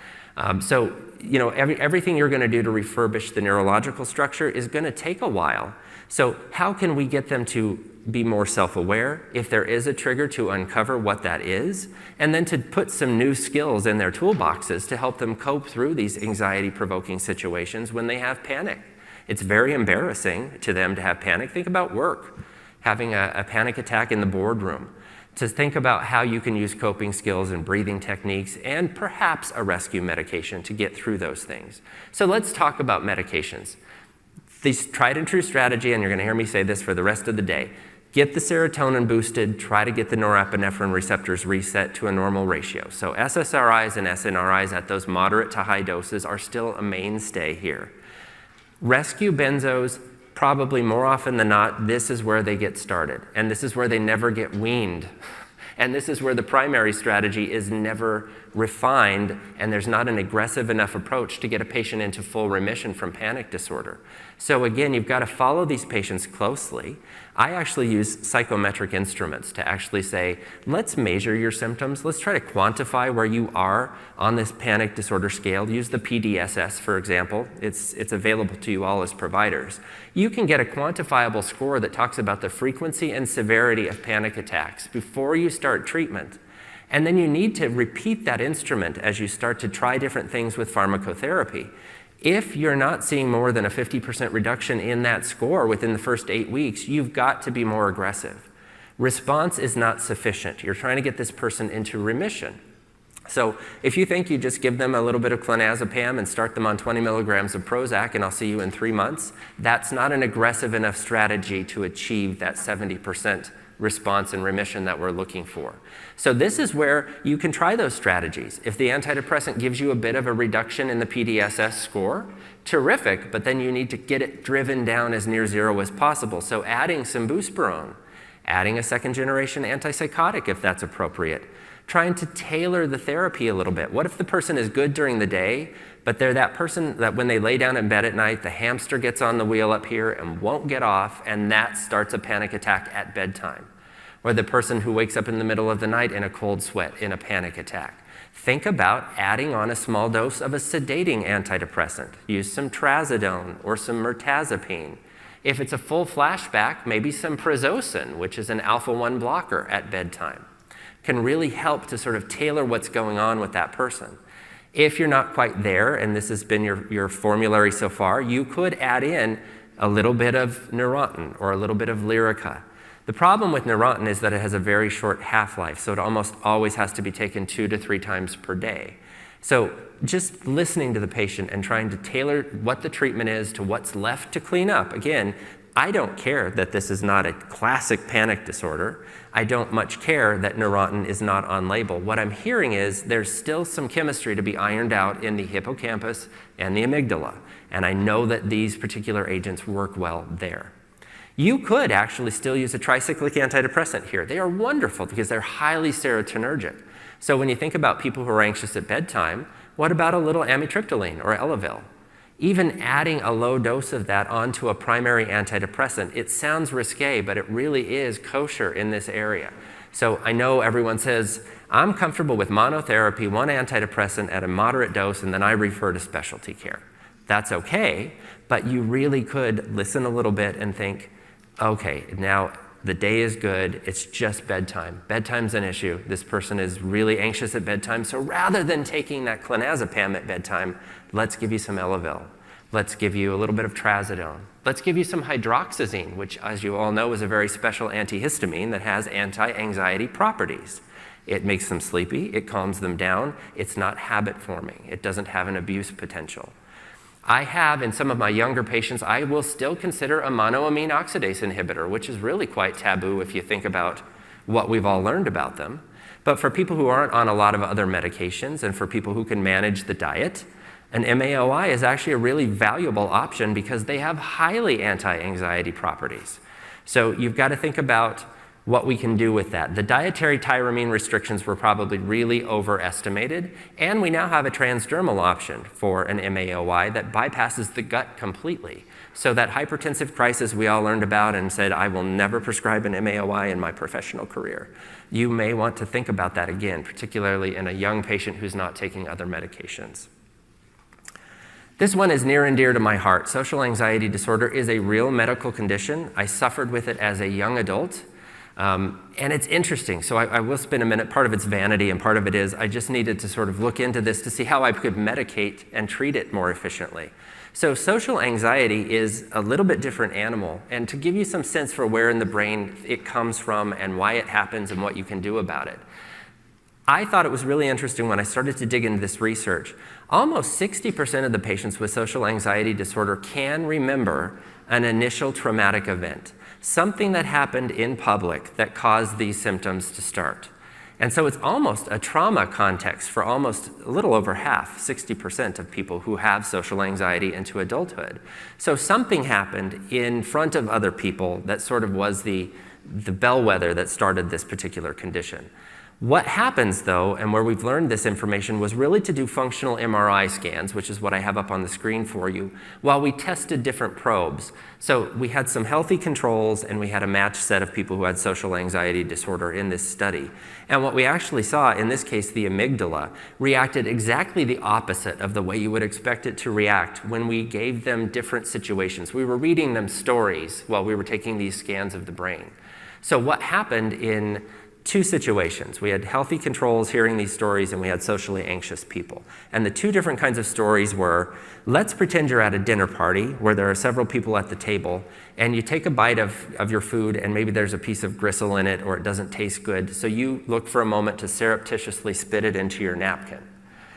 Speaker 1: So, you know, everything you're going to do to refurbish the neurological structure is going to take a while. So how can we get them to be more self-aware, if there is a trigger, to uncover what that is, and then to put some new skills in their toolboxes to help them cope through these anxiety-provoking situations when they have panic. It's very embarrassing to them to have panic. Think about work, having a panic attack in the boardroom, to think about how you can use coping skills and breathing techniques and perhaps a rescue medication to get through those things. So let's talk about medications. This tried and true strategy, and you're going to hear me say this for the rest of the day, get the serotonin boosted, try to get the norepinephrine receptors reset to a normal ratio. So SSRIs and SNRIs at those moderate to high doses are still a mainstay here. Rescue benzos, probably more often than not, this is where they get started. And this is where they never get weaned. And this is where the primary strategy is never refined and there's not an aggressive enough approach to get a patient into full remission from panic disorder. So again, you've got to follow these patients closely. I actually use psychometric instruments to actually say, let's measure your symptoms. Let's try to quantify where you are on this panic disorder scale. Use the PDSS, for example. It's available to you all as providers. You can get a quantifiable score that talks about the frequency and severity of panic attacks before you start treatment. And then you need to repeat that instrument as you start to try different things with pharmacotherapy. If you're not seeing more than a 50% reduction in that score within the first 8 weeks, you've got to be more aggressive. Response is not sufficient. You're trying to get this person into remission. So if you think you just give them a little bit of clonazepam and start them on 20 milligrams of Prozac and I'll see you in 3 months, that's not an aggressive enough strategy to achieve that 70% response and remission that we're looking for. So this is where you can try those strategies. If the antidepressant gives you a bit of a reduction in the PDSS score, terrific, but then you need to get it driven down as near zero as possible. So adding some buspirone, adding a second-generation antipsychotic if that's appropriate, trying to tailor the therapy a little bit. What if the person is good during the day, but they're that person that when they lay down in bed at night, the hamster gets on the wheel up here and won't get off, and that starts a panic attack at bedtime. Or the person who wakes up in the middle of the night in a cold sweat in a panic attack. Think about adding on a small dose of a sedating antidepressant. Use some trazodone or some mirtazapine. If it's a full flashback, maybe some prazosin, which is an alpha-1 blocker at bedtime, can really help to sort of tailor what's going on with that person. If you're not quite there, and this has been your formulary so far, you could add in a little bit of Neurontin or a little bit of Lyrica. The problem with Neurontin is that it has a very short half-life, so it almost always has to be taken 2 to 3 times per day. So just listening to the patient and trying to tailor what the treatment is to what's left to clean up. Again, I don't care that this is not a classic panic disorder. I don't much care that Neurontin is not on label. What I'm hearing is there's still some chemistry to be ironed out in the hippocampus and the amygdala. And I know that these particular agents work well there. You could actually still use a tricyclic antidepressant here. They are wonderful because they're highly serotonergic. So when you think about people who are anxious at bedtime, what about a little amitriptyline or Elavil? Even adding a low dose of that onto a primary antidepressant, it sounds risque, but it really is kosher in this area. So I know everyone says, I'm comfortable with monotherapy, one antidepressant at a moderate dose, and then I refer to specialty care. That's okay, but you really could listen a little bit and think, okay, now the day is good, it's just bedtime. Bedtime's an issue. This person is really anxious at bedtime, so rather than taking that clonazepam at bedtime, let's give you some Elavil. Let's give you a little bit of trazodone. Let's give you some hydroxyzine, which, as you all know, is a very special antihistamine that has anti-anxiety properties. It makes them sleepy, it calms them down, it's not habit-forming, it doesn't have an abuse potential. I have, in some of my younger patients, I will still consider a monoamine oxidase inhibitor, which is really quite taboo if you think about what we've all learned about them. But for people who aren't on a lot of other medications and for people who can manage the diet, an MAOI is actually a really valuable option because they have highly anti-anxiety properties. So you've got to think about what we can do with that. The dietary tyramine restrictions were probably really overestimated, and we now have a transdermal option for an MAOI that bypasses the gut completely. So that hypertensive crisis we all learned about and said, I will never prescribe an MAOI in my professional career. You may want to think about that again, particularly in a young patient who's not taking other medications. This one is near and dear to my heart. Social anxiety disorder is a real medical condition. I suffered with it as a young adult. And it's interesting, so I will spend a minute. Part of it's vanity and part of it is I just needed to sort of look into this to see how I could medicate and treat it more efficiently. So social anxiety is a little bit different animal, and to give you some sense for where in the brain it comes from and why it happens and what you can do about it. I thought it was really interesting when I started to dig into this research. Almost 60% of the patients with social anxiety disorder can remember an initial traumatic event. Something that happened in public that caused these symptoms to start. And so it's almost a trauma context for almost a little over half, 60% of people who have social anxiety into adulthood. So something happened in front of other people that sort of was the bellwether that started this particular condition. What happens though, and where we've learned this information, was really to do functional MRI scans, which is what I have up on the screen for you, while we tested different probes. So we had some healthy controls and we had a matched set of people who had social anxiety disorder in this study. And what we actually saw, in this case, the amygdala, reacted exactly the opposite of the way you would expect it to react when we gave them different situations. We were reading them stories while we were taking these scans of the brain. So what happened in two situations? We had healthy controls hearing these stories, and we had socially anxious people. And the two different kinds of stories were, let's pretend you're at a dinner party where there are several people at the table, and you take a bite of your food, and maybe there's a piece of gristle in it, or it doesn't taste good, so you look for a moment to surreptitiously spit it into your napkin.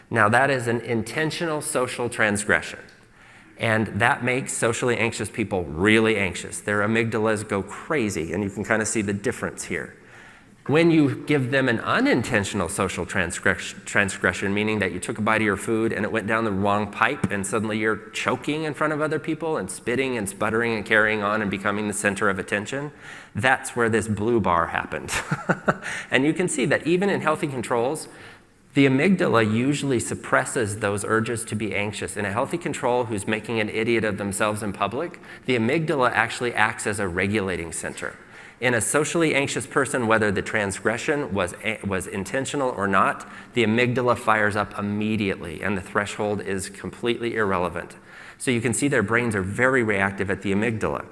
Speaker 1: Now that is an intentional social transgression. And that makes socially anxious people really anxious. Their amygdalas go crazy, and you can kind of see the difference here. When you give them an unintentional social transgression, meaning that you took a bite of your food and it went down the wrong pipe and suddenly you're choking in front of other people and spitting and sputtering and carrying on and becoming the center of attention, that's where this blue bar happened. And you can see that even in healthy controls, the amygdala usually suppresses those urges to be anxious. In a healthy control who's making an idiot of themselves in public, the amygdala actually acts as a regulating center. In a socially anxious person, whether the transgression was intentional or not, the amygdala fires up immediately, and the threshold is completely irrelevant. So you can see their brains are very reactive at the amygdala.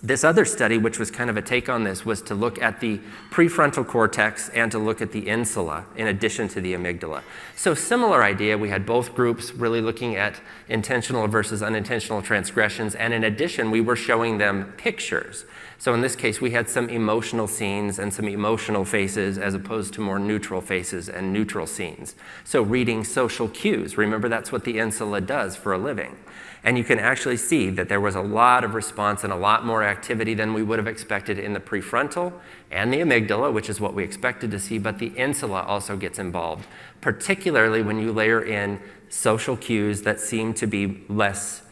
Speaker 1: This other study, which was kind of a take on this, was to look at the prefrontal cortex and to look at the insula in addition to the amygdala. So similar idea, we had both groups really looking at intentional versus unintentional transgressions, and in addition, we were showing them pictures. So in this case, we had some emotional scenes and some emotional faces as opposed to more neutral faces and neutral scenes. So reading social cues, remember that's what the insula does for a living. And you can actually see that there was a lot of response and a lot more activity than we would have expected in the prefrontal and the amygdala, which is what we expected to see, but the insula also gets involved, particularly when you layer in social cues that seem to be less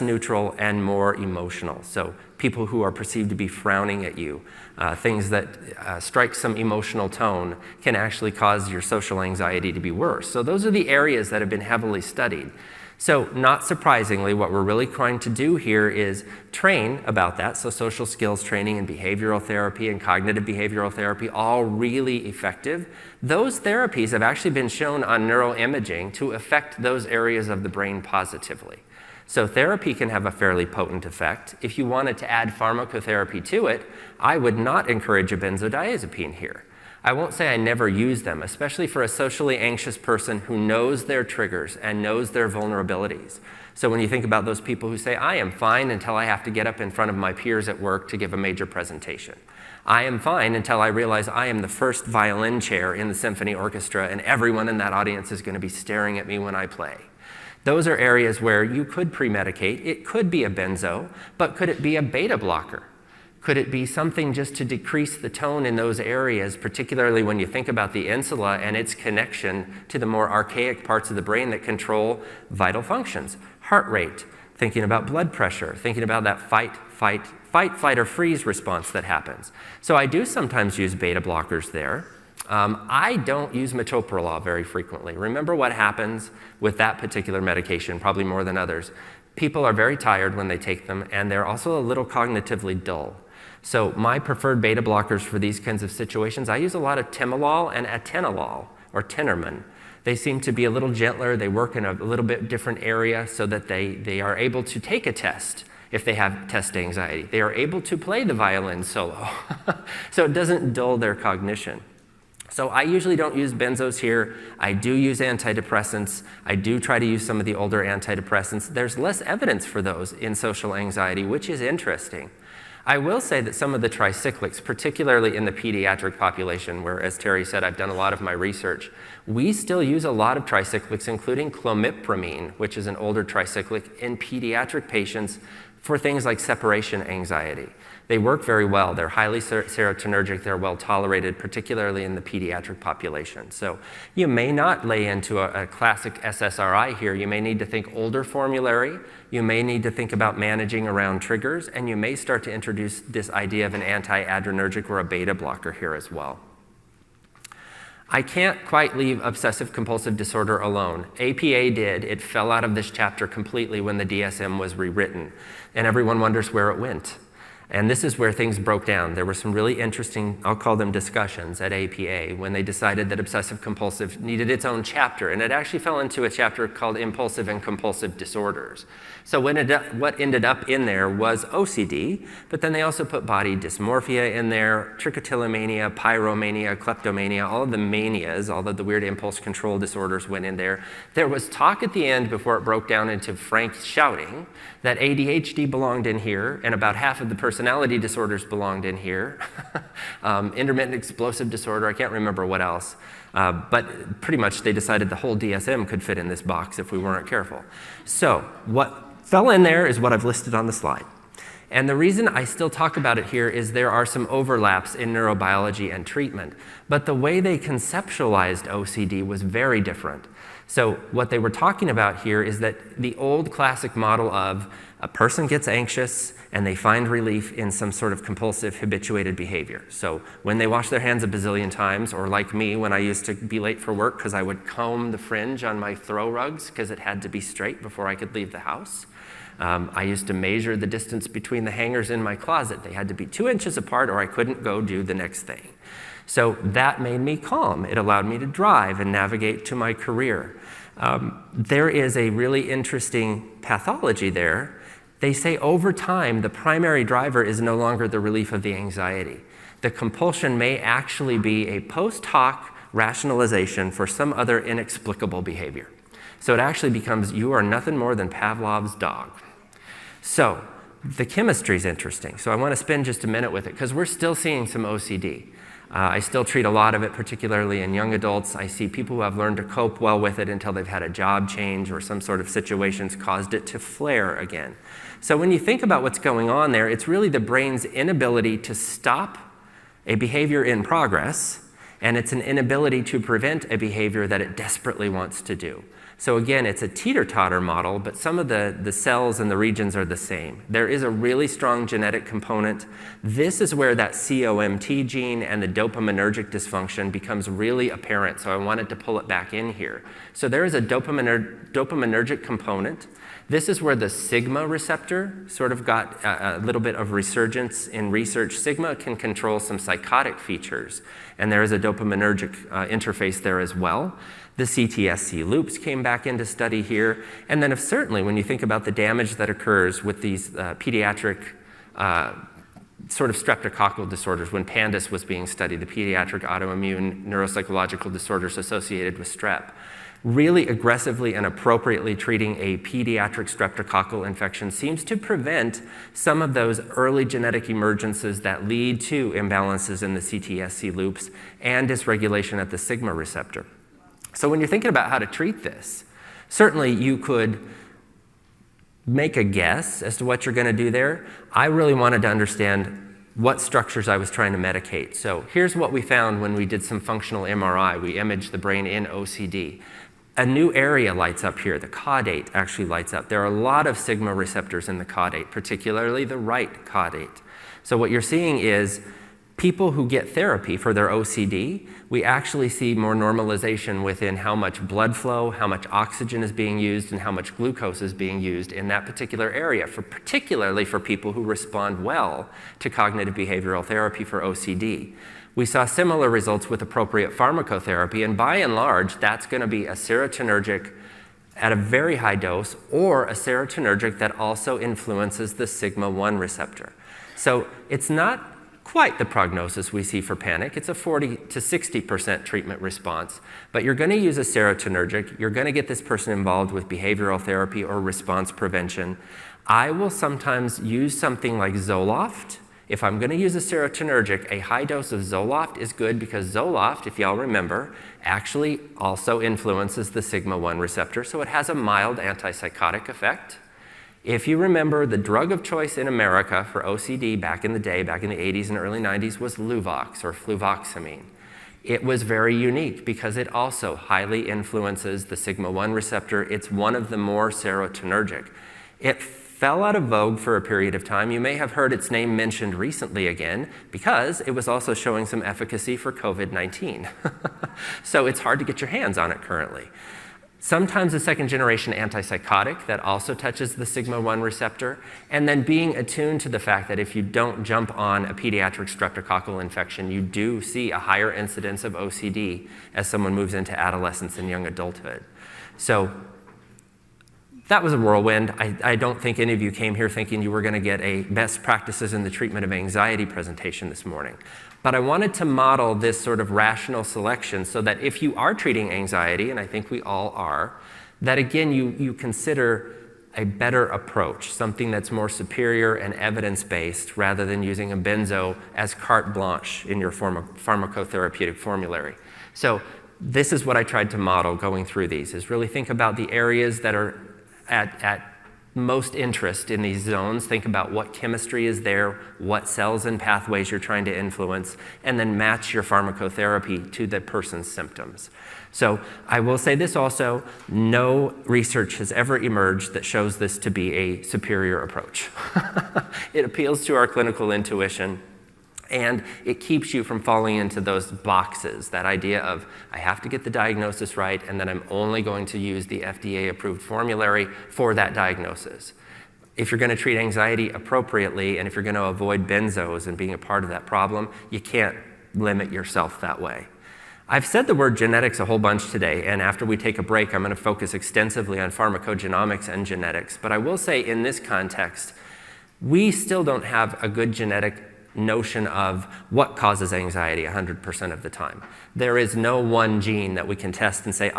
Speaker 1: neutral and more emotional. So people who are perceived to be frowning at you, things that strike some emotional tone can actually cause your social anxiety to be worse. So those are the areas that have been heavily studied. So not surprisingly, what we're really trying to do here is train about that. So social skills training and behavioral therapy and cognitive behavioral therapy, all really effective. Those therapies have actually been shown on neuroimaging to affect those areas of the brain positively. So therapy can have a fairly potent effect. If you wanted to add pharmacotherapy to it, I would not encourage a benzodiazepine here. I won't say I never use them, especially for a socially anxious person who knows their triggers and knows their vulnerabilities. So when you think about those people who say, I am fine until I have to get up in front of my peers at work to give a major presentation. I am fine until I realize I am the first violin chair in the symphony orchestra and everyone in that audience is going to be staring at me when I play. Those are areas where you could pre-medicate. It could be a benzo, but could it be a beta blocker? Could it be something just to decrease the tone in those areas, particularly when you think about the insula and its connection to the more archaic parts of the brain that control vital functions, heart rate, thinking about blood pressure, thinking about that fight, flight, or freeze response that happens. So I do sometimes use beta blockers there. I don't use metoprolol very frequently. Remember what happens with that particular medication, probably more than others. People are very tired when they take them, and they're also a little cognitively dull. So my preferred beta blockers for these kinds of situations, I use a lot of timolol and atenolol, or Tenormin. They seem to be a little gentler. They work in a little bit different area so that they are able to take a test if they have test anxiety. They are able to play the violin solo, so it doesn't dull their cognition. So I usually don't use benzos here. I do use antidepressants. I do try to use some of the older antidepressants. There's less evidence for those in social anxiety, which is interesting. I will say that some of the tricyclics, particularly in the pediatric population, where, as Terry said, I've done a lot of my research, we still use a lot of tricyclics, including clomipramine, which is an older tricyclic, in pediatric patients for things like separation anxiety. They work very well. They're highly serotonergic. They're well tolerated, particularly in the pediatric population. So you may not lay into a classic SSRI here. You may need to think older formulary. You may need to think about managing around triggers, and you may start to introduce this idea of an anti-adrenergic or a beta blocker here as well. I can't quite leave obsessive compulsive disorder alone. APA did. It fell out of this chapter completely when the DSM was rewritten, and everyone wonders where it went. And this is where things broke down. There were some really interesting, I'll call them discussions at APA when they decided that obsessive compulsive needed its own chapter, and it actually fell into a chapter called impulsive and compulsive disorders. So what ended up in there was OCD, but then they also put body dysmorphia in there, trichotillomania, pyromania, kleptomania, all of the manias, all of the weird impulse control disorders went in there. There was talk at the end before it broke down into frank shouting that ADHD belonged in here, and about half of the personality disorders belonged in here. Intermittent explosive disorder, I can't remember what else. But pretty much they decided the whole DSM could fit in this box if we weren't careful. So what fell in there is what I've listed on the slide. And the reason I still talk about it here is there are some overlaps in neurobiology and treatment, but the way they conceptualized OCD was very different. So what they were talking about here is that the old classic model of a person gets anxious and they find relief in some sort of compulsive habituated behavior. So when they wash their hands a bazillion times, or like me when I used to be late for work because I would comb the fringe on my throw rugs because it had to be straight before I could leave the house. I used to measure the distance between the hangers in my closet. They had to be 2 inches apart or I couldn't go do the next thing. So that made me calm. It allowed me to drive and navigate to my career. There is a really interesting pathology there. They say over time, the primary driver is no longer the relief of the anxiety. The compulsion may actually be a post hoc rationalization for some other inexplicable behavior. So it actually becomes, you are nothing more than Pavlov's dog. So the chemistry is interesting. So I want to spend just a minute with it because we're still seeing some OCD. I still treat a lot of it, particularly in young adults. I see people who have learned to cope well with it until they've had a job change or some sort of situations caused it to flare again. So when you think about what's going on there, it's really the brain's inability to stop a behavior in progress, and it's an inability to prevent a behavior that it desperately wants to do. So again, it's a teeter-totter model, but some of the cells and the regions are the same. There is a really strong genetic component. This is where that COMT gene and the dopaminergic dysfunction becomes really apparent, so I wanted to pull it back in here. So there is a dopaminergic component. This is where the sigma receptor sort of got a little bit of resurgence in research. Sigma can control some psychotic features, and there is a dopaminergic interface there as well. The CTSC loops came back into study here. And then certainly when you think about the damage that occurs with these pediatric sort of streptococcal disorders, when PANDAS was being studied, the pediatric autoimmune neuropsychological disorders associated with strep, really aggressively and appropriately treating a pediatric streptococcal infection seems to prevent some of those early genetic emergences that lead to imbalances in the CTSC loops and dysregulation at the sigma receptor. So when you're thinking about how to treat this, certainly you could make a guess as to what you're going to do there. I really wanted to understand what structures I was trying to medicate. So here's what we found when we did some functional MRI. We imaged the brain in OCD. A new area lights up here. The caudate actually lights up. There are a lot of sigma receptors in the caudate, particularly the right caudate. So what you're seeing is people who get therapy for their OCD, we actually see more normalization within how much blood flow, how much oxygen is being used, and how much glucose is being used in that particular area, particularly for people who respond well to cognitive behavioral therapy for OCD. We saw similar results with appropriate pharmacotherapy, and by and large, that's going to be a serotonergic at a very high dose, or a serotonergic that also influences the sigma-1 receptor. So it's not quite the prognosis we see for panic. It's a 40 to 60% treatment response, but you're going to use a serotonergic. You're going to get this person involved with behavioral therapy or response prevention. I will sometimes use something like Zoloft. If I'm going to use a serotonergic, a high dose of Zoloft is good because Zoloft, if y'all remember, actually also influences the sigma-1 receptor, so it has a mild antipsychotic effect. If you remember, the drug of choice in America for OCD back in the day, back in the 80s and early 90s, was Luvox or fluvoxamine. It was very unique because it also highly influences the sigma-1 receptor. It's one of the more serotonergic. It fell out of vogue for a period of time. You may have heard its name mentioned recently again because it was also showing some efficacy for COVID-19. So it's hard to get your hands on it currently. Sometimes a second-generation antipsychotic that also touches the sigma-1 receptor, and then being attuned to the fact that if you don't jump on a pediatric streptococcal infection, you do see a higher incidence of OCD as someone moves into adolescence and young adulthood. So that was a whirlwind. I don't think any of you came here thinking you were going to get a best practices in the treatment of anxiety presentation this morning. But I wanted to model this sort of rational selection so that if you are treating anxiety, and I think we all are, that again, you consider a better approach, something that's more superior and evidence-based rather than using a benzo as carte blanche in your pharmacotherapeutic formulary. So this is what I tried to model going through these, is really think about the areas that are at most interest in these zones. Think about what chemistry is there, what cells and pathways you're trying to influence, and then match your pharmacotherapy to the person's symptoms. So I will say this also, no research has ever emerged that shows this to be a superior approach. It appeals to our clinical intuition, and it keeps you from falling into those boxes, that idea of, I have to get the diagnosis right, and then I'm only going to use the FDA-approved formulary for that diagnosis. If you're going to treat anxiety appropriately, and if you're going to avoid benzos and being a part of that problem, you can't limit yourself that way. I've said the word genetics a whole bunch today, and after we take a break, I'm going to focus extensively on pharmacogenomics and genetics. But I will say in this context, we still don't have a good genetic notion of what causes anxiety 100% of the time. There is no one gene that we can test and say,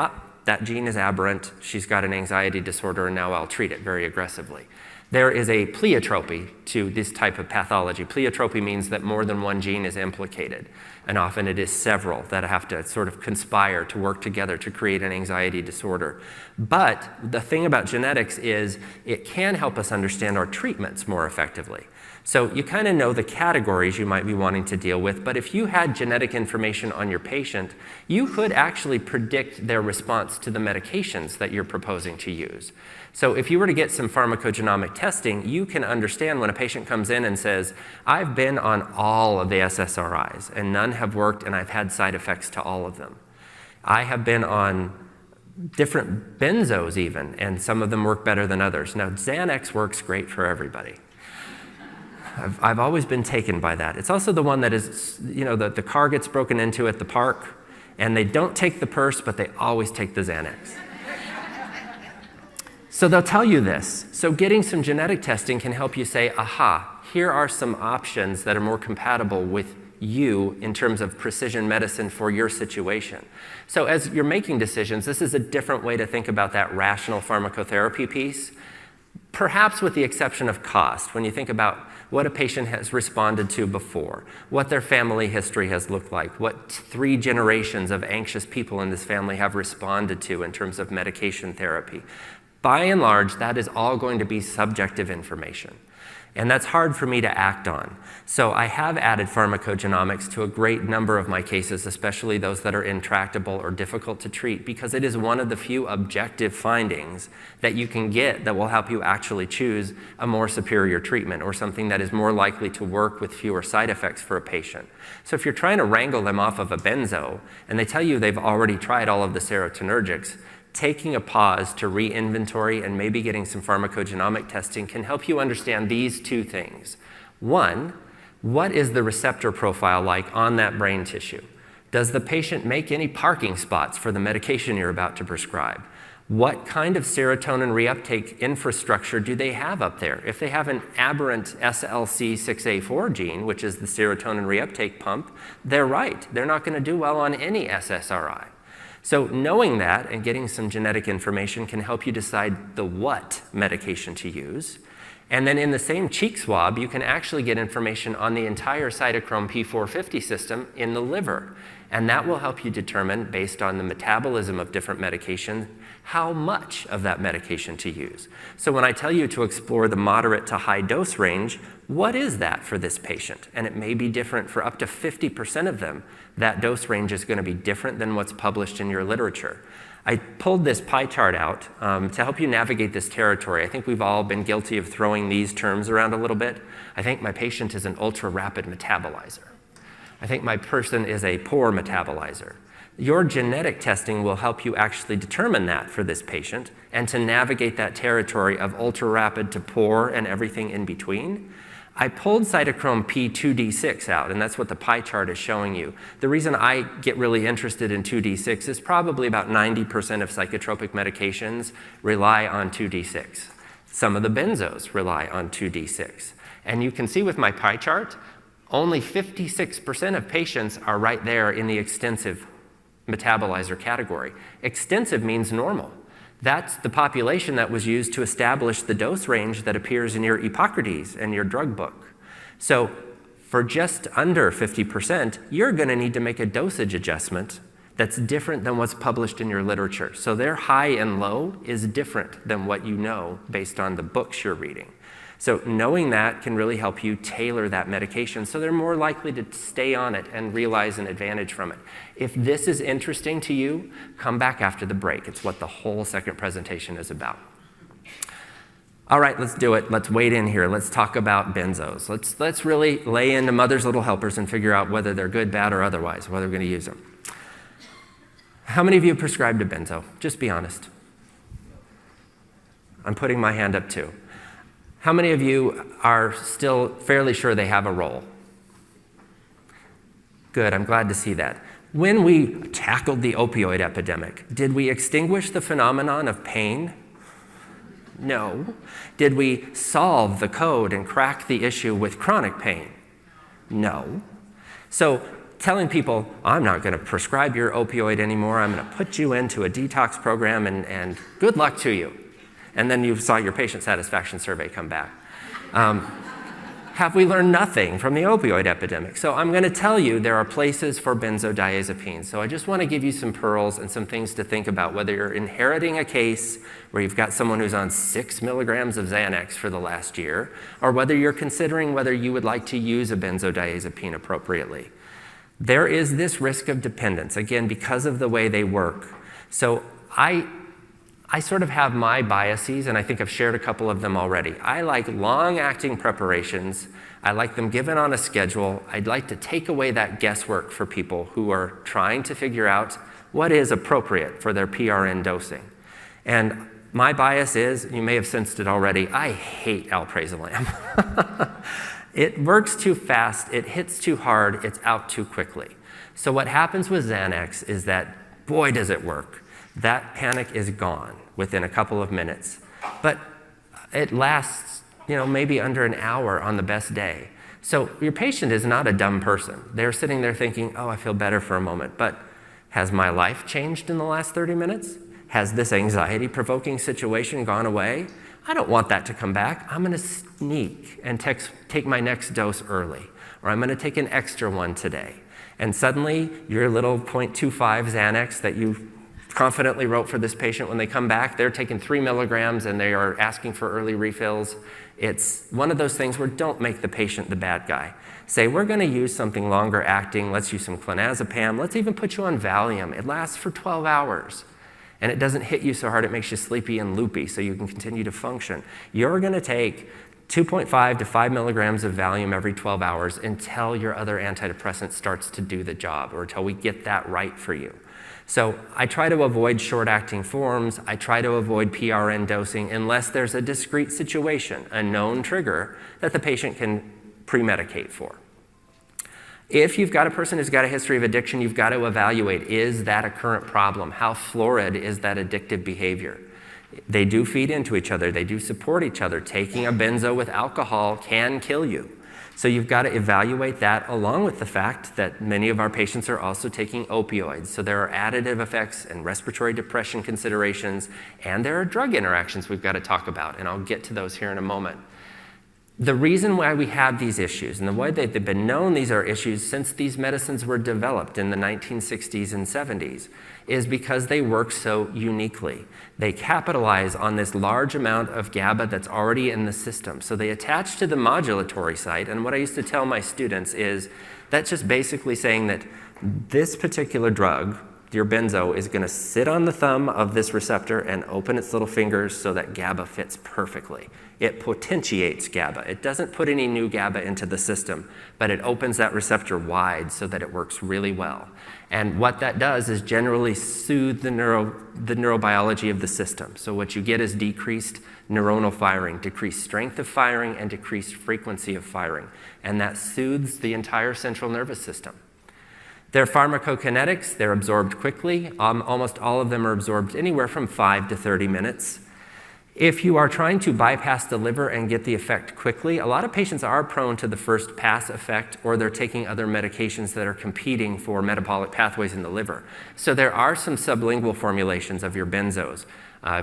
Speaker 1: that gene is aberrant, she's got an anxiety disorder, and now I'll treat it very aggressively. There is a pleiotropy to this type of pathology. Pleiotropy means that more than one gene is implicated, and often it is several that have to sort of conspire to work together to create an anxiety disorder. But the thing about genetics is it can help us understand our treatments more effectively. So you kind of know the categories you might be wanting to deal with, but if you had genetic information on your patient, you could actually predict their response to the medications that you're proposing to use. So if you were to get some pharmacogenomic testing, you can understand when a patient comes in and says, I've been on all of the SSRIs and none have worked and I've had side effects to all of them. I have been on different benzos even, and some of them work better than others. Now, Xanax works great for everybody. I've always been taken by that. It's also the one that is, the car gets broken into at the park, and they don't take the purse, but they always take the Xanax. So they'll tell you this. So getting some genetic testing can help you say, aha, here are some options that are more compatible with you in terms of precision medicine for your situation. So as you're making decisions, this is a different way to think about that rational pharmacotherapy piece, perhaps with the exception of cost. When you think about what a patient has responded to before, what their family history has looked like, what 3 generations of anxious people in this family have responded to in terms of medication therapy. By and large, that is all going to be subjective information. And that's hard for me to act on. So I have added pharmacogenomics to a great number of my cases, especially those that are intractable or difficult to treat, because it is one of the few objective findings that you can get that will help you actually choose a more superior treatment or something that is more likely to work with fewer side effects for a patient. So if you're trying to wrangle them off of a benzo and they tell you they've already tried all of the serotonergics, taking a pause to re-inventory and maybe getting some pharmacogenomic testing can help you understand these 2 things. One, what is the receptor profile like on that brain tissue? Does the patient make any parking spots for the medication you're about to prescribe? What kind of serotonin reuptake infrastructure do they have up there? If they have an aberrant SLC6A4 gene, which is the serotonin reuptake pump, they're right. They're not going to do well on any SSRI. So knowing that and getting some genetic information can help you decide the what medication to use. And then in the same cheek swab, you can actually get information on the entire cytochrome P450 system in the liver. And that will help you determine, based on the metabolism of different medications, how much of that medication to use. So when I tell you to explore the moderate to high dose range, what is that for this patient? And it may be different for up to 50% of them. That dose range is going to be different than what's published in your literature. I pulled this pie chart out to help you navigate this territory. I think we've all been guilty of throwing these terms around a little bit. I think my patient is an ultra-rapid metabolizer. I think my person is a poor metabolizer. Your genetic testing will help you actually determine that for this patient and to navigate that territory of ultra-rapid to poor and everything in between. I pulled cytochrome P2D6 out, and that's what the pie chart is showing you. The reason I get really interested in 2D6 is probably about 90% of psychotropic medications rely on 2D6. Some of the benzos rely on 2D6. And you can see with my pie chart, only 56% of patients are right there in the extensive metabolizer category. Extensive means normal. That's the population that was used to establish the dose range that appears in your Hippocrates and your drug book. So for just under 50%, you're going to need to make a dosage adjustment that's different than what's published in your literature. So their high and low is different than what you know based on the books you're reading. So knowing that can really help you tailor that medication so they're more likely to stay on it and realize an advantage from it. If this is interesting to you, come back after the break. It's what the whole second presentation is about. All right, let's do it. Let's wade in here. Let's talk about benzos. Let's really lay into Mother's Little Helpers and figure out whether they're good, bad, or otherwise, whether we're going to use them. How many of you have prescribed a benzo? Just be honest. I'm putting my hand up too. How many of you are still fairly sure they have a role? Good, I'm glad to see that. When we tackled the opioid epidemic, did we extinguish the phenomenon of pain? No. Did we solve the code and crack the issue with chronic pain? No. So telling people, I'm not going to prescribe your opioid anymore, I'm going to put you into a detox program and good luck to you. And then you saw your patient satisfaction survey come back. Have we learned nothing from the opioid epidemic? So I'm going to tell you there are places for benzodiazepines. So I just want to give you some pearls and some things to think about, whether you're inheriting a case where you've got someone who's on 6 milligrams of Xanax for the last year, or whether you're considering whether you would like to use a benzodiazepine appropriately. There is this risk of dependence, again, because of the way they work. So I sort of have my biases, and I think I've shared a couple of them already. I like long-acting preparations. I like them given on a schedule. I'd like to take away that guesswork for people who are trying to figure out what is appropriate for their PRN dosing. And my bias is, you may have sensed it already, I hate alprazolam. It works too fast, it hits too hard, it's out too quickly. So what happens with Xanax is that, boy, does it work. That panic is gone within a couple of minutes. But it lasts, maybe under an hour on the best day. So your patient is not a dumb person. They're sitting there thinking, oh, I feel better for a moment. But has my life changed in the last 30 minutes? Has this anxiety-provoking situation gone away? I don't want that to come back. I'm going to sneak and take my next dose early. Or I'm going to take an extra one today. And suddenly, your little 0.25 Xanax that you confidently wrote for this patient, when they come back, they're taking 3 milligrams and they are asking for early refills. It's one of those things where don't make the patient the bad guy. Say, we're going to use something longer acting. Let's use some clonazepam. Let's even put you on Valium. It lasts for 12 hours. And it doesn't hit you so hard it makes you sleepy and loopy so you can continue to function. You're going to take 2.5 to 5 milligrams of Valium every 12 hours until your other antidepressant starts to do the job, or until we get that right for you. So I try to avoid short-acting forms. I try to avoid PRN dosing unless there's a discrete situation, a known trigger that the patient can pre-medicate for. If you've got a person who's got a history of addiction, you've got to evaluate, is that a current problem? How florid is that addictive behavior? They do feed into each other. They do support each other. Taking a benzo with alcohol can kill you. So you've got to evaluate that along with the fact that many of our patients are also taking opioids. So there are additive effects and respiratory depression considerations, and there are drug interactions we've got to talk about, and I'll get to those here in a moment. The reason why we have these issues, and the way they've been known these are issues since these medicines were developed in the 1960s and 70s, is because they work so uniquely. They capitalize on this large amount of GABA that's already in the system. So they attach to the modulatory site, and what I used to tell my students is that's just basically saying that this particular drug your benzo is going to sit on the thumb of this receptor and open its little fingers so that GABA fits perfectly. It potentiates GABA. It doesn't put any new GABA into the system, but it opens that receptor wide so that it works really well. And what that does is generally soothe the neurobiology of the system. So what you get is decreased neuronal firing, decreased strength of firing, and decreased frequency of firing. And that soothes the entire central nervous system. Their pharmacokinetics, they're absorbed quickly. Almost all of them are absorbed anywhere from 5 to 30 minutes. If you are trying to bypass the liver and get the effect quickly, a lot of patients are prone to the first pass effect, or they're taking other medications that are competing for metabolic pathways in the liver. So there are some sublingual formulations of your benzos.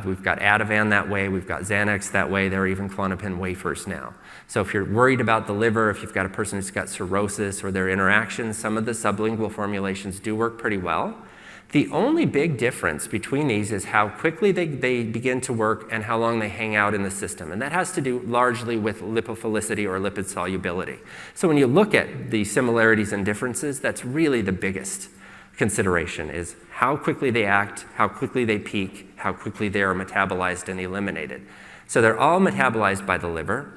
Speaker 1: We've got Ativan that way, we've got Xanax that way, there are even Klonopin wafers now. So if you're worried about the liver, if you've got a person who's got cirrhosis or their interactions, some of the sublingual formulations do work pretty well. The only big difference between these is how quickly they begin to work and how long they hang out in the system. And that has to do largely with lipophilicity or lipid solubility. So when you look at the similarities and differences, that's really the biggest consideration, is how quickly they act, how quickly they peak, how quickly they are metabolized and eliminated. So they're all metabolized by the liver.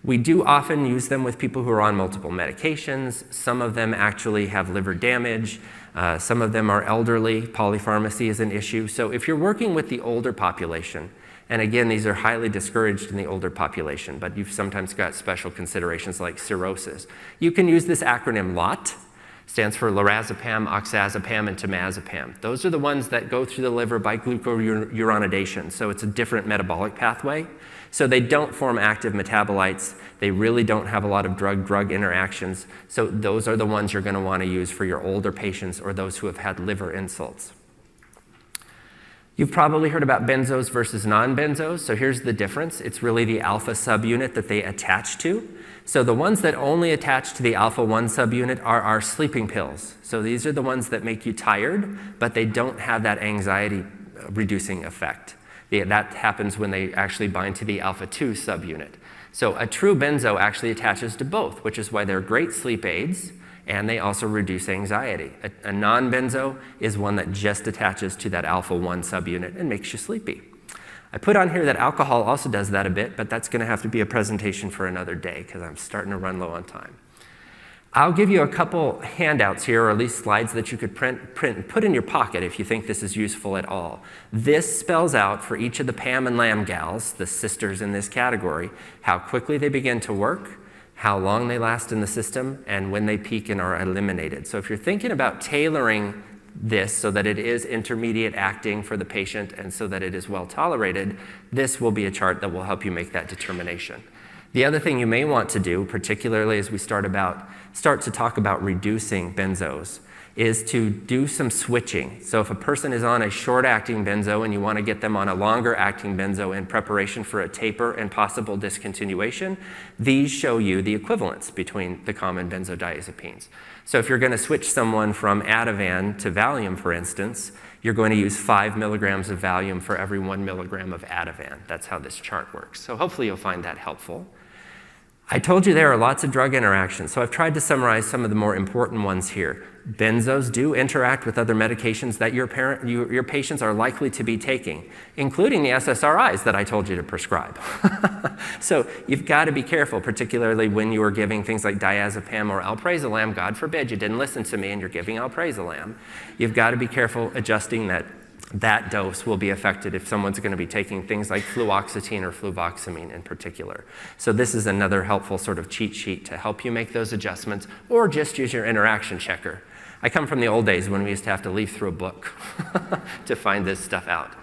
Speaker 1: We do often use them with people who are on multiple medications. Some of them actually have liver damage. Some of them are elderly. Polypharmacy is an issue. So if you're working with the older population, and again, these are highly discouraged in the older population, but you've sometimes got special considerations like cirrhosis. You can use this acronym LOT. Stands for lorazepam, oxazepam, and temazepam. Those are the ones that go through the liver by glucuronidation, so it's a different metabolic pathway. So they don't form active metabolites. They really don't have a lot of drug-drug interactions. So those are the ones you're going to want to use for your older patients or those who have had liver insults. You've probably heard about benzos versus non-benzos. So here's the difference. It's really the alpha subunit that they attach to. So the ones that only attach to the alpha-1 subunit are our sleeping pills. So these are the ones that make you tired, but they don't have that anxiety-reducing effect. That happens when they actually bind to the alpha-2 subunit. So a true benzo actually attaches to both, which is why they're great sleep aids, and they also reduce anxiety. A non-benzo is one that just attaches to that alpha-1 subunit and makes you sleepy. I put on here that alcohol also does that a bit, but that's going to have to be a presentation for another day because I'm starting to run low on time. I'll give you a couple handouts here, or at least slides that you could print and put in your pocket if you think this is useful at all. This spells out for each of the Pam and Lam gals, the sisters in this category, how quickly they begin to work, how long they last in the system, and when they peak and are eliminated. So if you're thinking about tailoring this so that it is intermediate acting for the patient and so that it is well tolerated, this will be a chart that will help you make that determination. The other thing you may want to do, particularly as we start to talk about reducing benzos, is to do some switching. So if a person is on a short-acting benzo and you want to get them on a longer-acting benzo in preparation for a taper and possible discontinuation, these show you the equivalence between the common benzodiazepines. So if you're going to switch someone from Ativan to Valium, for instance, you're going to use 5 milligrams of Valium for every 1 milligram of Ativan. That's how this chart works. So hopefully you'll find that helpful. I told you there are lots of drug interactions, so I've tried to summarize some of the more important ones here. Benzos do interact with other medications that your patients are likely to be taking, including the SSRIs that I told you to prescribe. So you've got to be careful, particularly when you are giving things like diazepam or alprazolam. God forbid you didn't listen to me and you're giving alprazolam. You've got to be careful adjusting that dose will be affected if someone's going to be taking things like fluoxetine or fluvoxamine in particular. So this is another helpful sort of cheat sheet to help you make those adjustments, or just use your interaction checker. I come from the old days when we used to have to leaf through a book to find this stuff out.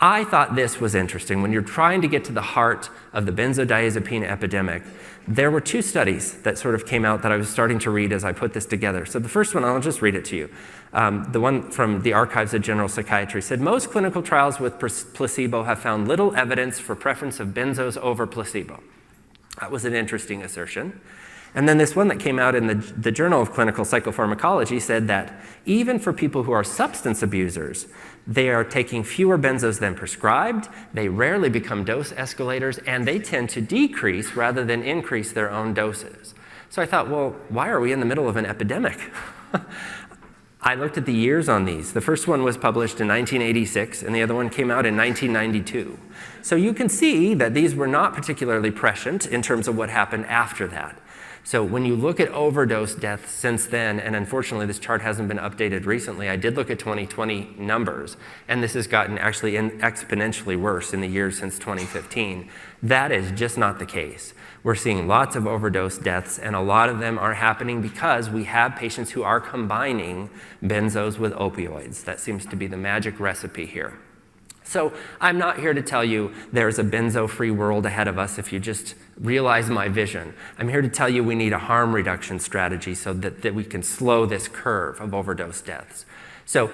Speaker 1: I thought this was interesting. When you're trying to get to the heart of the benzodiazepine epidemic, there were 2 studies that sort of came out that I was starting to read as I put this together. So the first one, I'll just read it to you. The one from the Archives of General Psychiatry said, most clinical trials with placebo have found little evidence for preference of benzos over placebo. That was an interesting assertion. And then this one that came out in the Journal of Clinical Psychopharmacology said that even for people who are substance abusers, they are taking fewer benzos than prescribed, they rarely become dose escalators, and they tend to decrease rather than increase their own doses. So I thought, well, why are we in the middle of an epidemic? I looked at the years on these. The first one was published in 1986, and the other one came out in 1992. So you can see that these were not particularly prescient in terms of what happened after that. So when you look at overdose deaths since then, and unfortunately this chart hasn't been updated recently, I did look at 2020 numbers, and this has gotten actually exponentially worse in the years since 2015. That is just not the case. We're seeing lots of overdose deaths, and a lot of them are happening because we have patients who are combining benzos with opioids. That seems to be the magic recipe here. So I'm not here to tell you there's a benzo-free world ahead of us if you just realize my vision. I'm here to tell you we need a harm reduction strategy so that we can slow this curve of overdose deaths. So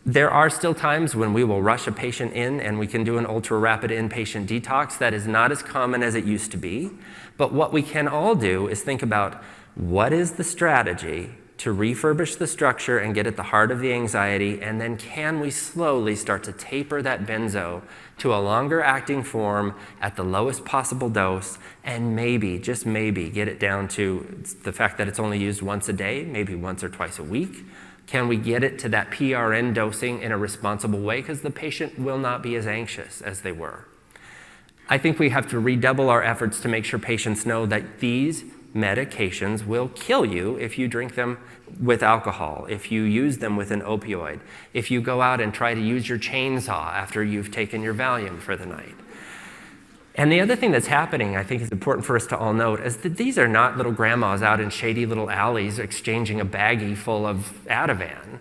Speaker 1: there are still times when we will rush a patient in and we can do an ultra-rapid inpatient detox. That is not as common as it used to be. But what we can all do is think about what is the strategy to refurbish the structure and get at the heart of the anxiety, and then can we slowly start to taper that benzo to a longer acting form at the lowest possible dose, and maybe, just maybe, get it down to the fact that it's only used once a day, maybe once or twice a week. Can we get it to that PRN dosing in a responsible way? Because the patient will not be as anxious as they were. I think we have to redouble our efforts to make sure patients know that these medications will kill you if you drink them with alcohol, if you use them with an opioid, if you go out and try to use your chainsaw after you've taken your Valium for the night. And the other thing that's happening, I think is important for us to all note, is that these are not little grandmas out in shady little alleys exchanging a baggie full of Ativan.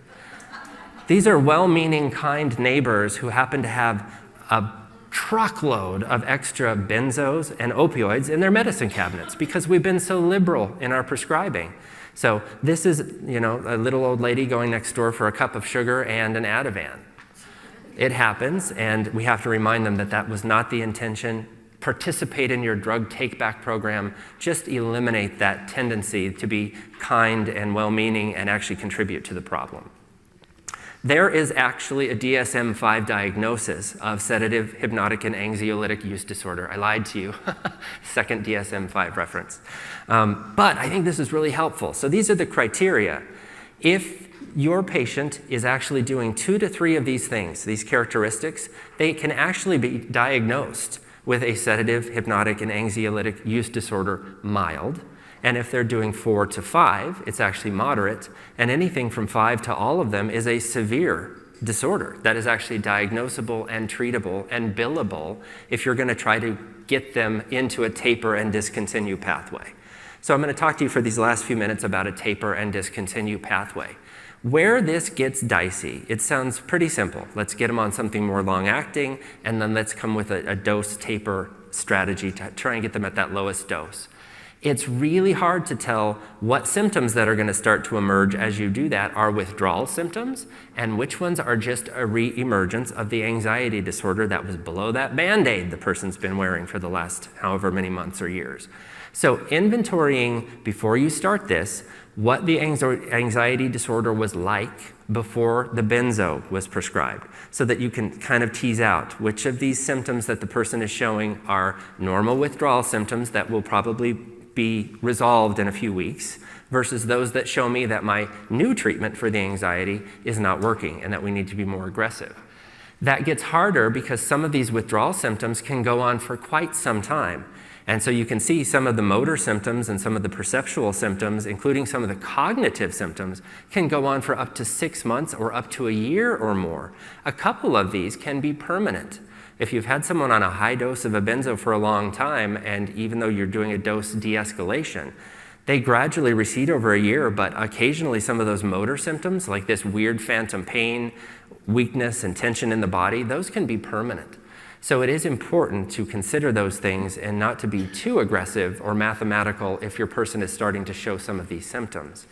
Speaker 1: These are well-meaning, kind neighbors who happen to have a truckload of extra benzos and opioids in their medicine cabinets because we've been so liberal in our prescribing. So this is, a little old lady going next door for a cup of sugar and an Ativan. It happens, and we have to remind them that that was not the intention. Participate in your drug take-back program. Just eliminate that tendency to be kind and well-meaning and actually contribute to the problem. There is actually a DSM-5 diagnosis of sedative, hypnotic, and anxiolytic use disorder. I lied to you. Second DSM-5 reference. But I think this is really helpful. So these are the criteria. If your patient is actually doing 2 to 3 of these things, these characteristics, they can actually be diagnosed with a sedative, hypnotic, and anxiolytic use disorder mild. And if they're doing 4 to 5, it's actually moderate. And anything from 5 to all of them is a severe disorder that is actually diagnosable and treatable and billable if you're going to try to get them into a taper and discontinue pathway. So I'm going to talk to you for these last few minutes about a taper and discontinue pathway. Where this gets dicey, it sounds pretty simple. Let's get them on something more long-acting, and then let's come with a dose taper strategy to try and get them at that lowest dose. It's really hard to tell what symptoms that are going to start to emerge as you do that are withdrawal symptoms and which ones are just a re-emergence of the anxiety disorder that was below that Band-Aid the person's been wearing for the last however many months or years. So inventorying before you start this, what the anxiety disorder was like before the benzo was prescribed, so that you can kind of tease out which of these symptoms that the person is showing are normal withdrawal symptoms that will probably be resolved in a few weeks versus those that show me that my new treatment for the anxiety is not working and that we need to be more aggressive. That gets harder because some of these withdrawal symptoms can go on for quite some time. And so you can see some of the motor symptoms and some of the perceptual symptoms, including some of the cognitive symptoms, can go on for up to 6 months or up to a year or more. A couple of these can be permanent. If you've had someone on a high dose of a benzo for a long time, and even though you're doing a dose de-escalation, they gradually recede over a year, but occasionally some of those motor symptoms, like this weird phantom pain, weakness, and tension in the body, those can be permanent. So it is important to consider those things and not to be too aggressive or mathematical if your person is starting to show some of these symptoms.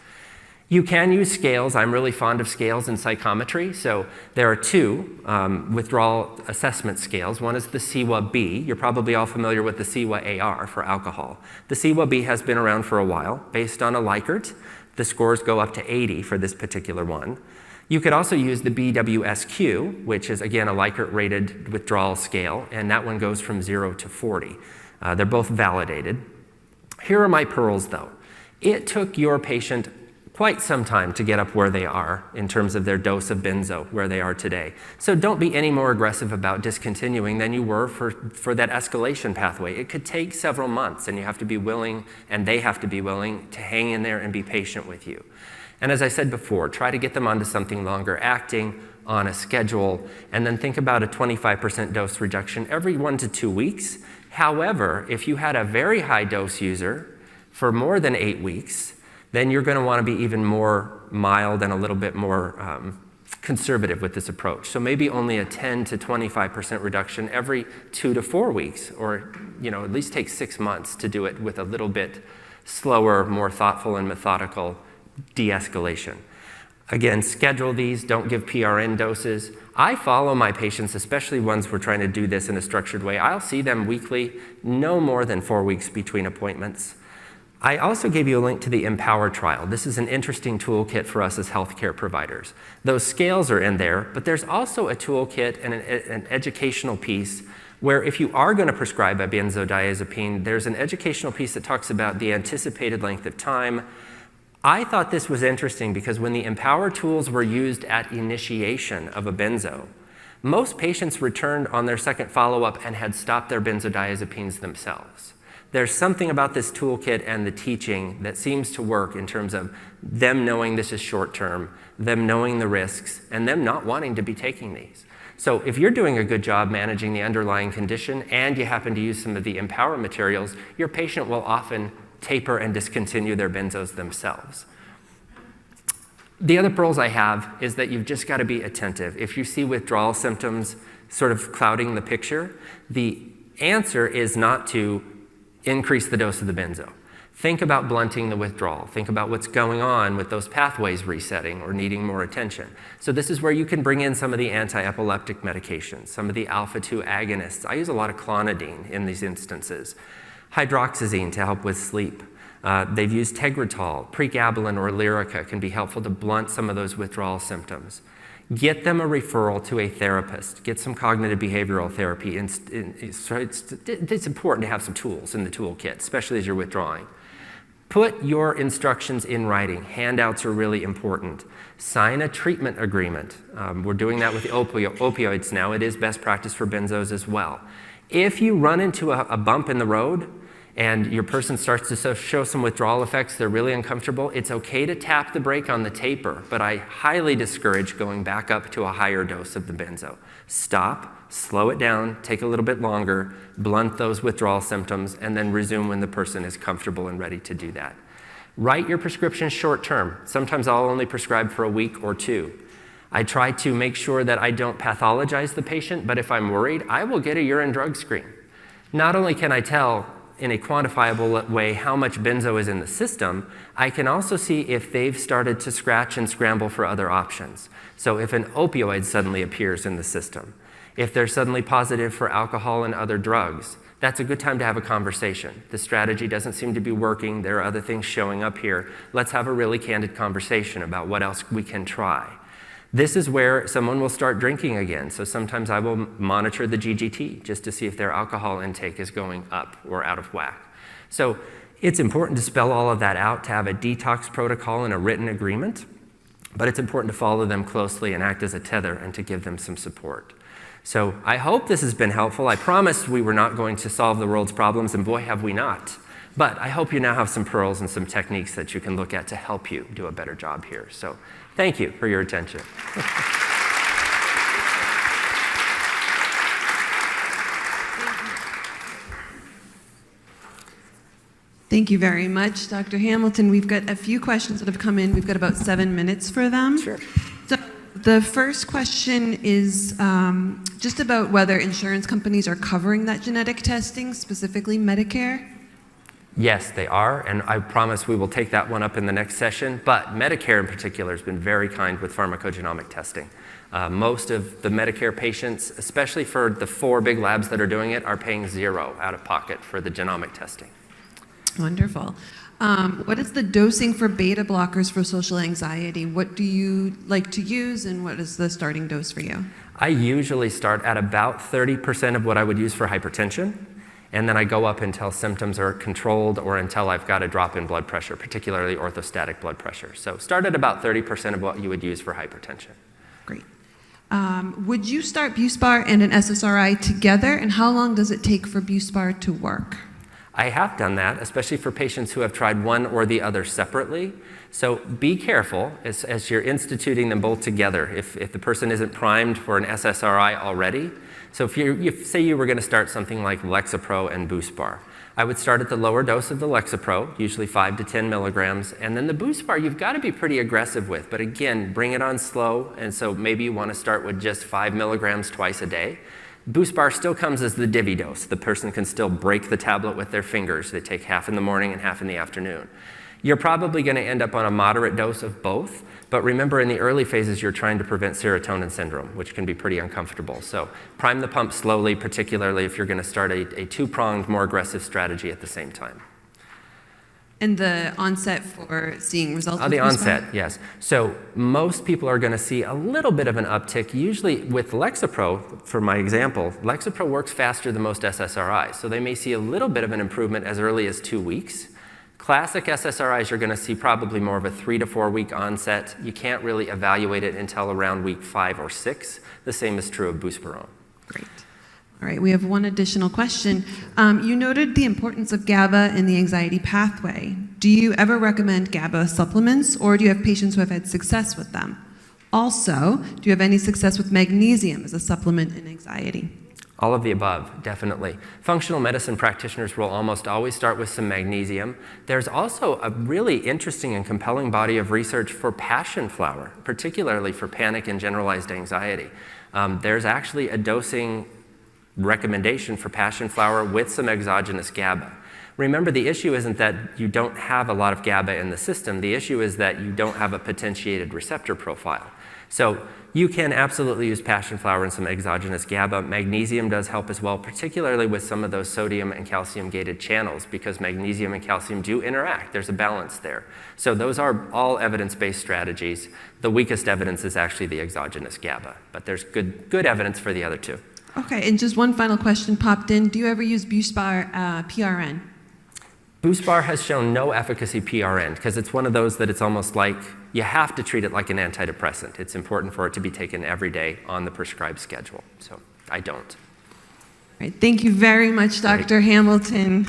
Speaker 1: You can use scales. I'm really fond of scales in psychometry. So there are 2 withdrawal assessment scales. One is the CWA-B. You're probably all familiar with the CWA-AR for alcohol. The CWA-B has been around for a while. Based on a Likert, the scores go up to 80 for this particular one. You could also use the BWSQ, which is, again, a Likert-rated withdrawal scale, and that one goes from 0 to 40. They're both validated. Here are my pearls, though. It took your patient quite some time to get up where they are in terms of their dose of benzo, where they are today. So don't be any more aggressive about discontinuing than you were for that escalation pathway. It could take several months, and you have to be willing, and they have to be willing to hang in there and be patient with you. And as I said before, try to get them onto something longer acting, on a schedule, and then think about a 25% dose reduction every 1 to 2 weeks. However, if you had a very high dose user for more than 8 weeks, then you're going to want to be even more mild and a little bit more conservative with this approach. So maybe only a 10 to 25% reduction every 2 to 4 weeks, or at least take 6 months to do it with a little bit slower, more thoughtful and methodical de-escalation. Again, schedule these, don't give PRN doses. I follow my patients, especially ones we're trying to do this in a structured way. I'll see them weekly, no more than 4 weeks between appointments. I also gave you a link to the Empower trial. This is an interesting toolkit for us as healthcare providers. Those scales are in there, but there's also a toolkit and an educational piece where if you are going to prescribe a benzodiazepine, there's an educational piece that talks about the anticipated length of time. I thought this was interesting because when the Empower tools were used at initiation of a benzo, most patients returned on their second follow-up and had stopped their benzodiazepines themselves. There's something about this toolkit and the teaching that seems to work in terms of them knowing this is short-term, them knowing the risks, and them not wanting to be taking these. So if you're doing a good job managing the underlying condition and you happen to use some of the Empower materials, your patient will often taper and discontinue their benzos themselves. The other pearls I have is that you've just got to be attentive. If you see withdrawal symptoms sort of clouding the picture, the answer is not to increase the dose of the benzo. Think about blunting the withdrawal. Think about what's going on with those pathways resetting or needing more attention. So this is where you can bring in some of the anti-epileptic medications, some of the alpha-2 agonists. I use a lot of clonidine in these instances. Hydroxyzine to help with sleep. They've used Tegretol, pregabalin, or Lyrica can be helpful to blunt some of those withdrawal symptoms. Get them a referral to a therapist. Get some cognitive behavioral therapy. It's important to have some tools in the toolkit, especially as you're withdrawing. Put your instructions in writing. Handouts are really important. Sign a treatment agreement. We're doing that with the opioids now. It is best practice for benzos as well. If you run into a bump in the road, and your person starts to show some withdrawal effects, they're really uncomfortable, it's okay to tap the brake on the taper, but I highly discourage going back up to a higher dose of the benzo. Stop, slow it down, take a little bit longer, blunt those withdrawal symptoms, and then resume when the person is comfortable and ready to do that. Write your prescription short term. Sometimes I'll only prescribe for a week or 2. I try to make sure that I don't pathologize the patient, but if I'm worried, I will get a urine drug screen. Not only can I tell in a quantifiable way how much benzo is in the system, I can also see if they've started to scratch and scramble for other options. So if an opioid suddenly appears in the system, if they're suddenly positive for alcohol and other drugs, that's a good time to have a conversation. The strategy doesn't seem to be working. There are other things showing up here. Let's have a really candid conversation about what else we can try. This is where someone will start drinking again. So sometimes I will monitor the GGT just to see if their alcohol intake is going up or out of whack. So it's important to spell all of that out, to have a detox protocol and a written agreement, but it's important to follow them closely and act as a tether and to give them some support. So I hope this has been helpful. I promised we were not going to solve the world's problems, and boy, have we not. But I hope you now have some pearls and some techniques that you can look at to help you do a better job here. So thank you for your attention.
Speaker 2: Thank you very much, Dr. Hamilton. We've got a few questions that have come in. We've got about 7 minutes for them.
Speaker 1: Sure.
Speaker 2: So the first question is just about whether insurance companies are covering that genetic testing, specifically Medicare.
Speaker 1: Yes, they are, and I promise we will take that one up in the next session, but Medicare in particular has been very kind with pharmacogenomic testing. Most of the Medicare patients, especially for the 4 big labs that are doing it, are paying $0 out of pocket for the genomic testing.
Speaker 2: Wonderful. What is the dosing for beta blockers for social anxiety? What do you like to use, and what is the starting dose for you?
Speaker 1: I usually start at about 30% of what I would use for hypertension. And then I go up until symptoms are controlled or until I've got a drop in blood pressure, particularly orthostatic blood pressure. So start at about 30% of what you would use for hypertension.
Speaker 2: Great. Would you start Buspar and an SSRI together, and how long does it take for Buspar to work?
Speaker 1: I have done that, especially for patients who have tried one or the other separately. So be careful as you're instituting them both together if the person isn't primed for an SSRI already. So if say you were going to start something like Lexapro and Buspar, I would start at the lower dose of the Lexapro, usually 5 to 10 milligrams, and then the Buspar you've got to be pretty aggressive with, but again, bring it on slow, and so maybe you want to start with just 5 milligrams twice a day. Buspar still comes as the divvy dose. The person can still break the tablet with their fingers. They take half in the morning and half in the afternoon. You're probably going to end up on a moderate dose of both, but remember in the early phases you're trying to prevent serotonin syndrome, which can be pretty uncomfortable. So prime the pump slowly, particularly if you're going to start a two-pronged, more aggressive strategy at the same time.
Speaker 2: And the onset for seeing results?
Speaker 1: The onset, yes. So most people are going to see a little bit of an uptick. Usually with Lexapro, for my example, Lexapro works faster than most SSRIs. So they may see a little bit of an improvement as early as 2 weeks. Classic SSRIs, you're going to see probably more of a 3 to 4 week onset. You can't really evaluate it until around week 5 or 6. The same is true of Buspirone.
Speaker 2: Great. All right, we have one additional question. You noted the importance of GABA in the anxiety pathway. Do you ever recommend GABA supplements, or do you have patients who have had success with them? Also, do you have any success with magnesium as a supplement in anxiety?
Speaker 1: All of the above, definitely. Functional medicine practitioners will almost always start with some magnesium. There's also a really interesting and compelling body of research for passion flower, particularly for panic and generalized anxiety. There's actually a dosing recommendation for passion flower with some exogenous GABA. Remember, the issue isn't that you don't have a lot of GABA in the system. The issue is that you don't have a potentiated receptor profile. So you can absolutely use passion flower and some exogenous GABA. Magnesium does help as well, particularly with some of those sodium and calcium gated channels, because magnesium and calcium do interact. There's a balance there. So those are all evidence-based strategies. The weakest evidence is actually the exogenous GABA, but there's good evidence for the other two.
Speaker 2: Okay, and just one final question popped in. Do you ever use Buspar PRN?
Speaker 1: Buspar has shown no efficacy PRN because it's one of those that it's almost like you have to treat it like an antidepressant. It's important for it to be taken every day on the prescribed schedule. So I don't.
Speaker 2: All right, thank you very much, Dr. Hamilton.